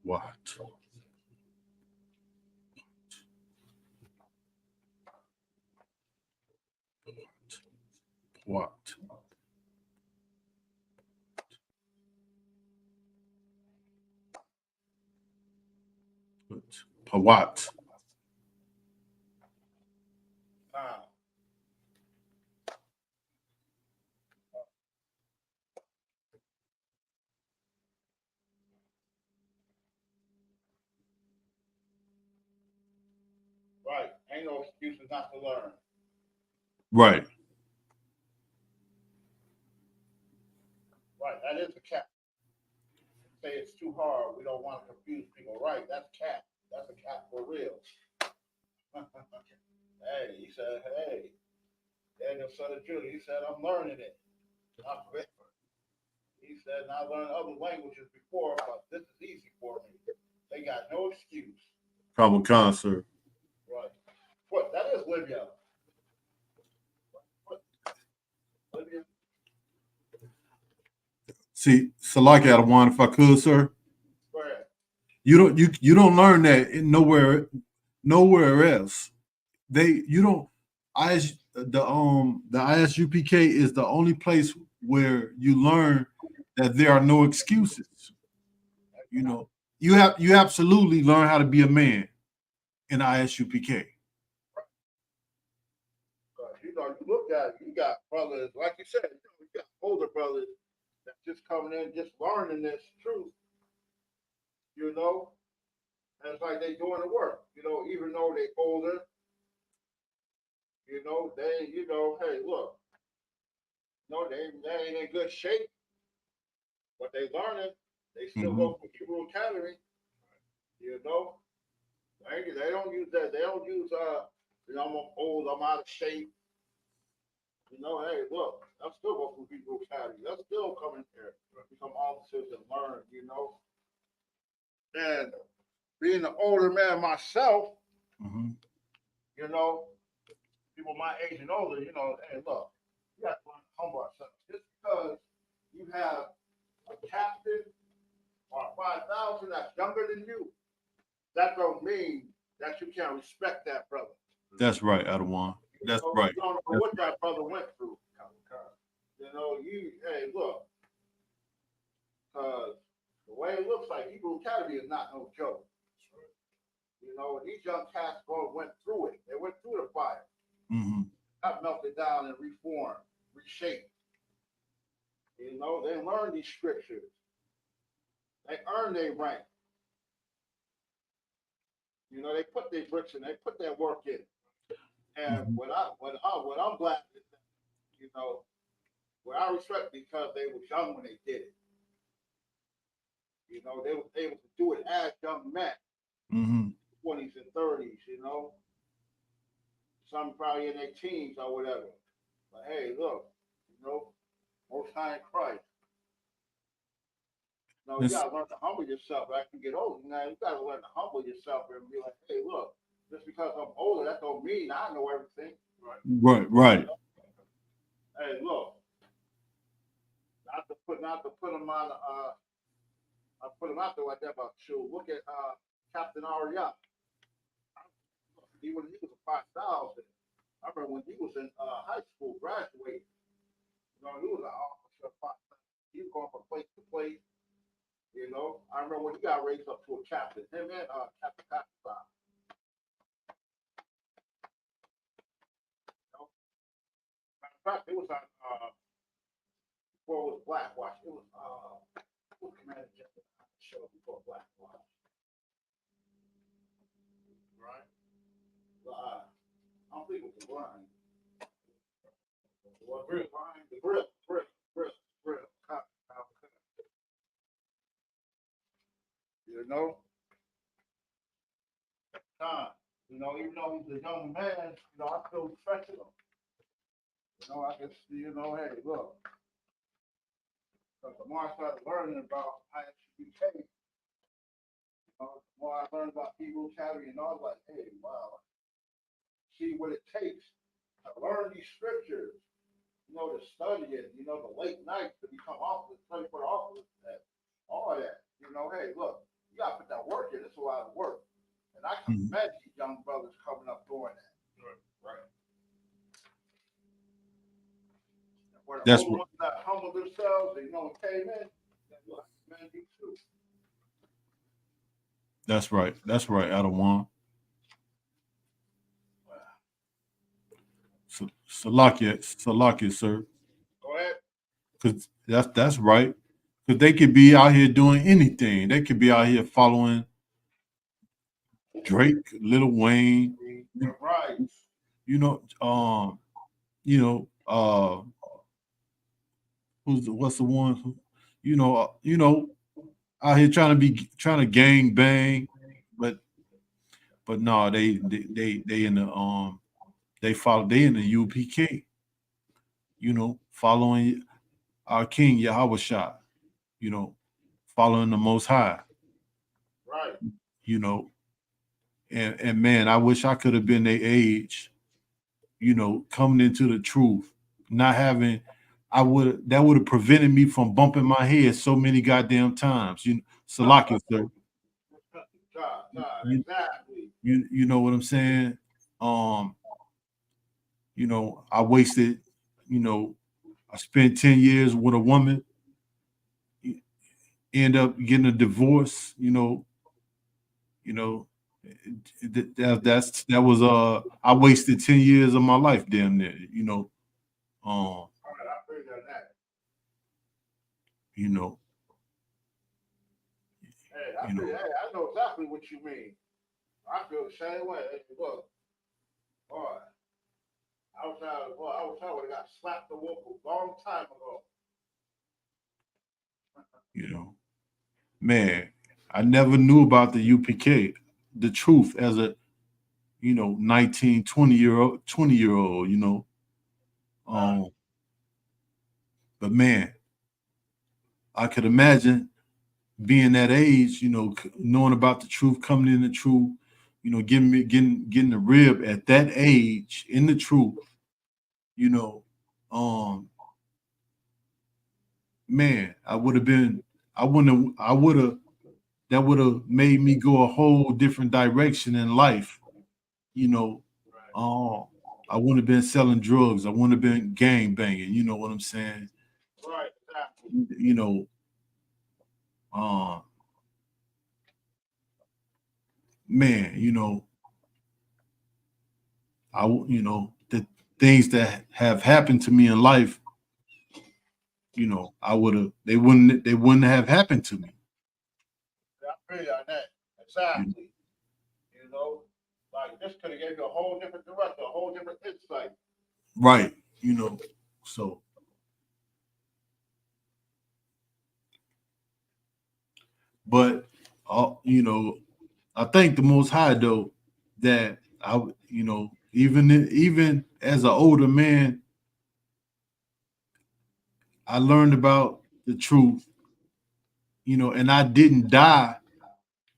What? What? What? Right. Ain't no excuses not to learn. Right. Right. That is a cap. Say it's too hard. We don't want to confuse people. Right. That's cap. That's a cap for real. Hey, he said, hey, Daniel son of Judah, he said, I'm learning it. He said, I learned other languages before, but this is easy for me. They got no excuse. Common concert. Right. What? That is Libya. What? Libya? See, Salaki out of one, if I could, sir. Go ahead. You don't learn that nowhere else. the I.S.U.P.K is the only place where you learn that there are no excuses. You know, you absolutely learn how to be a man in I.S.U.P.K. You know, you look at it, you got brothers, like you said, you got older brothers that just coming in, just learning this truth, you know, and it's like they doing the work, you know, even though they older, you know, they, you know, hey, look, no, they ain't in good shape, but they learning, they still go for Hebrew Academy, you know, they don't use that, they don't use, you know, I'm old, I'm out of shape. You know, hey, look, I'm still go through Hebrew Academy. They'll still come in here, become officers and learn, you know. And being an older man myself, you know, people my age and older, you know, hey, look, you have to learn to humble ourselves. Just because you have a captain or 5,000 that's younger than you, that don't mean that you can't respect that brother. That's right, Adawan. That's right. You don't know what that brother went through. You know, hey, look, because the way it looks like Hebrew Academy is not no joke. You know, these young cats went through it. They went through the fire. Got melted down and reformed, reshaped. You know, they learned these scriptures. They earned their rank. You know, they put their bricks in, they put their work in. And what I'm glad is that, you know, what I respect because they were young when they did it. You know, they were able to do it as young men, 20s and 30s, you know. Some probably in their teens or whatever. But hey, look, you know, Most High in Christ. No, you gotta learn to humble yourself as you get older. Now you gotta learn to humble yourself and be like, hey, look, just because I'm older, that don't mean I know everything. Right. Hey, look, not to put him on I put him out there like that, but shoot, look at Captain Ariana. He was a 5,000. I remember when he was in high school, graduating. You know, he was an officer of 5,000. He was going from place to place. You know, I remember when he got raised up to a captain. Him and Captain Pakistan. You know? Matter of fact, it was on before it was Blackwatch. It was who Commander General show before Blackwatch. Right? I don't think it was the Ryan. The grill. You know? Time. You know, even though he's a young man, you know, I still respected him. You know, I just, you know, hey, look. Because the more I started learning about I.S.U.K, you know, the more I learned about Hebrew Academy, and I was like, hey, wow. See what it takes to learn these scriptures, you know, to study it, you know, the late nights to become officers, study for the officers, all that. You know, hey, look, you got to put that work in. It's a lot of work. And I can imagine these young brothers coming up doing that. Right. Where the older ones that humble themselves, they know came in, look, man, you too. That's right. Adawan. Salakia, sir. Go ahead. Because that's right. Because they could be out here doing anything. They could be out here following Drake, Lil Wayne. Right. You know, what's the one who, out here trying to gang bang, but no, they in the they in the U.P.K. You know, following our King Yahweh, you know, following the Most High. Right. You know, and man, I wish I could have been their age, you know, coming into the truth, not having, that would have prevented me from bumping my head so many goddamn times. You know, Salakia, sir. Exactly. You know what I'm saying? You know, I wasted, you know, I spent 10 years with a woman, end up getting a divorce, you know, that was I wasted 10 years of my life damn near, um, All right, I figured that. you know, Hey, you know, I know exactly what you mean. I feel the same way. Hey, look, boy, I was out when I got slapped the wolf a long time ago. you know, man, I never knew about the UPK, the truth as a, 19, 20-year old, um, but man, I could imagine being that age, knowing about the truth, coming in the truth, getting the rib at that age in the truth, you know, um, man, I would have, that would have made me go a whole different direction in life, you know. Um, I wouldn't have been selling drugs. I wouldn't have been gang banging. You know what I'm saying? Right, exactly. You know, um, man, the things that have happened to me in life, I would have, they wouldn't have happened to me. Yeah, I feel you on that. You know? Exactly. You know, like this could have gave you a whole different direction, a whole different insight. Right. So, but, I thank the Most High though that even as an older man, I learned about the truth, and I didn't die,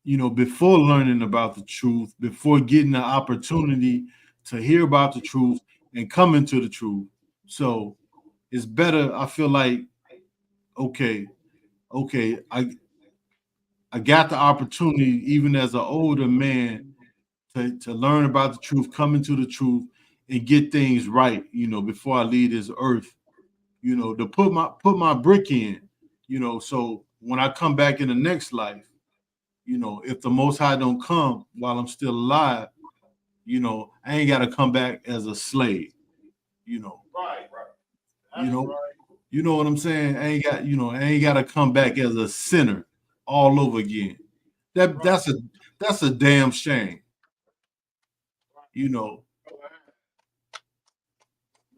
before learning about the truth, before getting the opportunity to hear about the truth and come into the truth. So it's better. I feel like, okay, okay, I got the opportunity even as an older man to learn about the truth, come into the truth, and get things right, before I leave this earth, to put my brick in, so when I come back in the next life, if the Most High don't come while I'm still alive, I ain't got to come back as a slave, you know, Right, right. you That's know, right. you know what I'm saying? I ain't got to come back as a sinner all over again. That Right. that's a damn shame, you know.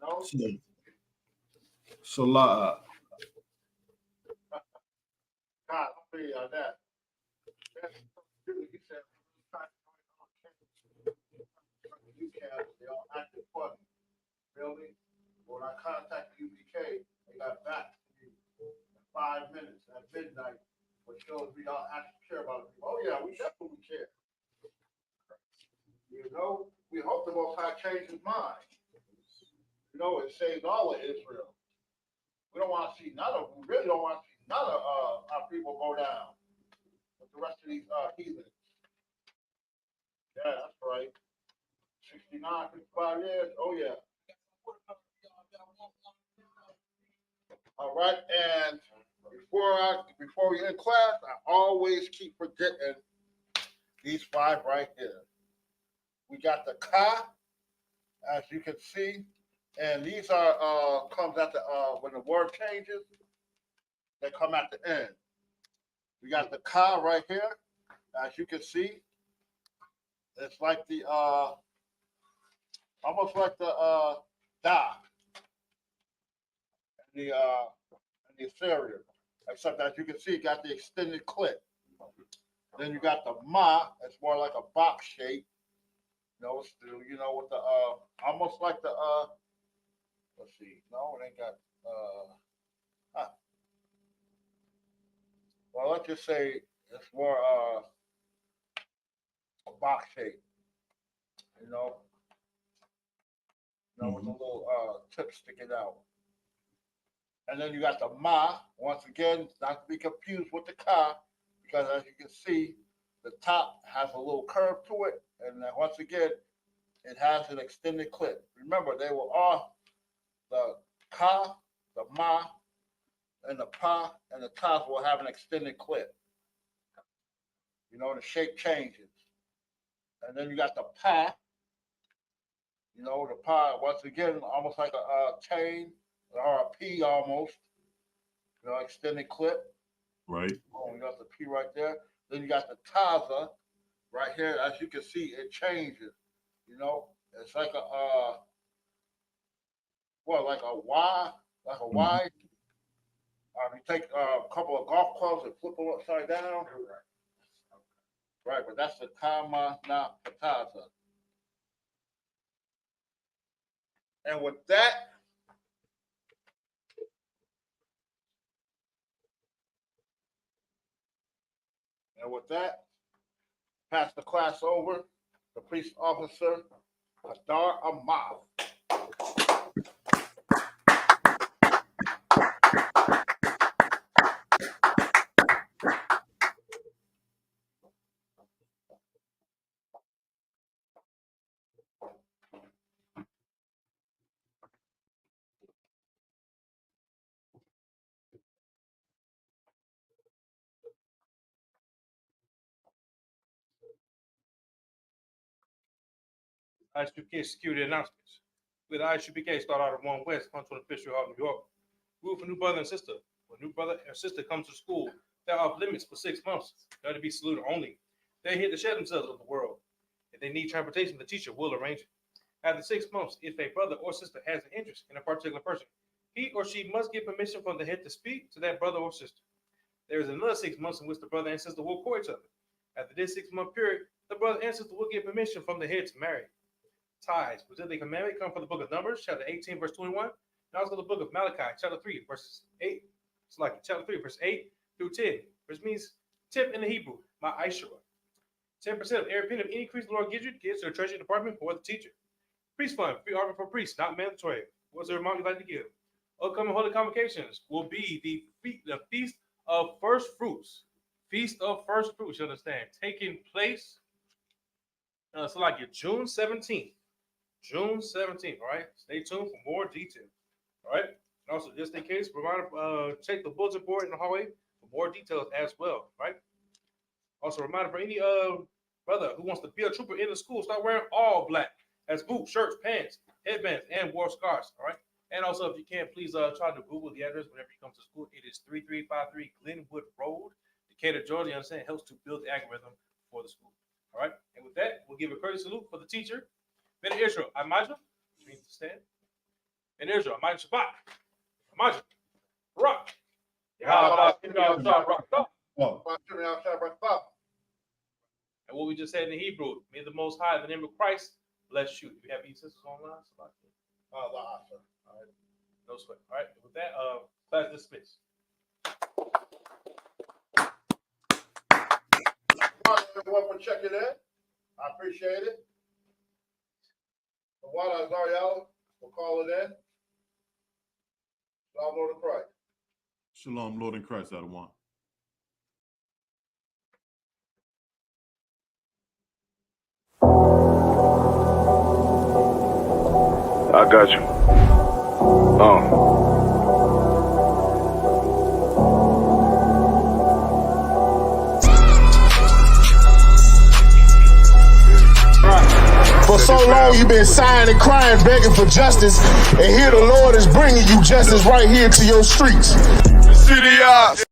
No, So, so God, I feel you on that. He said, you can't, they all acted funny. Really? When I contacted UPK, they got back to me in 5 minutes at midnight, which shows we all actually care about it. Oh yeah, we definitely care. We hope the Most High change his mind. It saves all of Israel. We don't want to see we really don't want to see none of our people go down with the rest of these heathens. Yeah, that's right. 69, 55 years. Oh yeah. All right, and before we end class, I always keep forgetting these 5 right here. We got the ka, as you can see, and these are comes at the when the word changes, they come at the end. We got the ka right here, as you can see. It's like the almost like the da in the Assyrian, except as you can see, it got the extended clip. Then you got the ma, it's more like a box shape. Still, with the almost like the let's see, no, it ain't got well, let's just say it's more a box shape, you know, with a little tip sticking out. And then you got the ma, once again, not to be confused with the ka, because as you can see, the top has a little curve to it, and then once again, it has an extended clip. Remember, they were all the ka, the ma, and the pa, and the tas will have an extended clip. You know, the shape changes. And then you got the pa. You know, the pa, once again, almost like a chain or a P almost. You know, extended clip. Right. Oh, you got the P right there. Then you got the taza right here. As you can see, it changes. You know, it's like a like a Y, like a Y. You take a couple of golf clubs and flip them upside down. Right, but that's the kama na pataza. And with that, pass the class over to police officer Hadar Ahmad. I.S.U.P.K security announcements. With I.S.U.P.K start out of 1 West, Control Fishery Hall, New York. Rule for new brother and sister. When new brother and sister comes to school, they're off limits for 6 months. They're to be saluted only. They're here to share themselves with the world. If they need transportation, the teacher will arrange it. After 6 months, if a brother or sister has an interest in a particular person, he or she must get permission from the head to speak to that brother or sister. There is another 6 months in which the brother and sister will court each other. After this 6-month period, the brother and sister will get permission from the head to marry. Ties, which they can marry, come from the book of Numbers, chapter 18, verse 21, and also the book of Malachi, chapter 3, verses 8. It's like chapter 3, verse 8 through 10, which means tip in the Hebrew, my Ishua. 10% of every penny of any increase the Lord gives you gives to the treasury department or the teacher. Priest fund, free offering for priests, not mandatory. What's the amount you'd like to give? Upcoming holy convocations will be the Feast of First Fruits. Feast of First Fruits, you understand, taking place, so like June 17th. June 17th, all right? Stay tuned for more details, all right? And also, just in case, reminder, check the bulletin board in the hallway for more details as well, right? Also, reminder for any brother who wants to be a trooper in the school, start wearing all black. That's boots, shirts, pants, headbands, and war scarves, all right? And also, if you can, please try to Google the address whenever you come to school. It is 3353 Glenwood Road, Decatur, Georgia. You understand? It helps to build the algorithm for the school, all right? And with that, we'll give a courtesy salute for the teacher. Ben Israel, Amaja, which means to stand. And Israel, Amaja Shabbat, Amaja, Rock. And what we just said in Hebrew, may the Most High, in the name of Christ, bless you. Do we have any sisters online? All right, no sweat. All right, with that, class dismissed. Everyone for checking in. I appreciate it. Wada Azariah for calling in. Shalom, Lord in Christ. Shalom, Lord in Christ, out of one. I got you. For so long you've been sighing and crying, begging for justice, and here the Lord is bringing you justice right here to your streets. City eyes.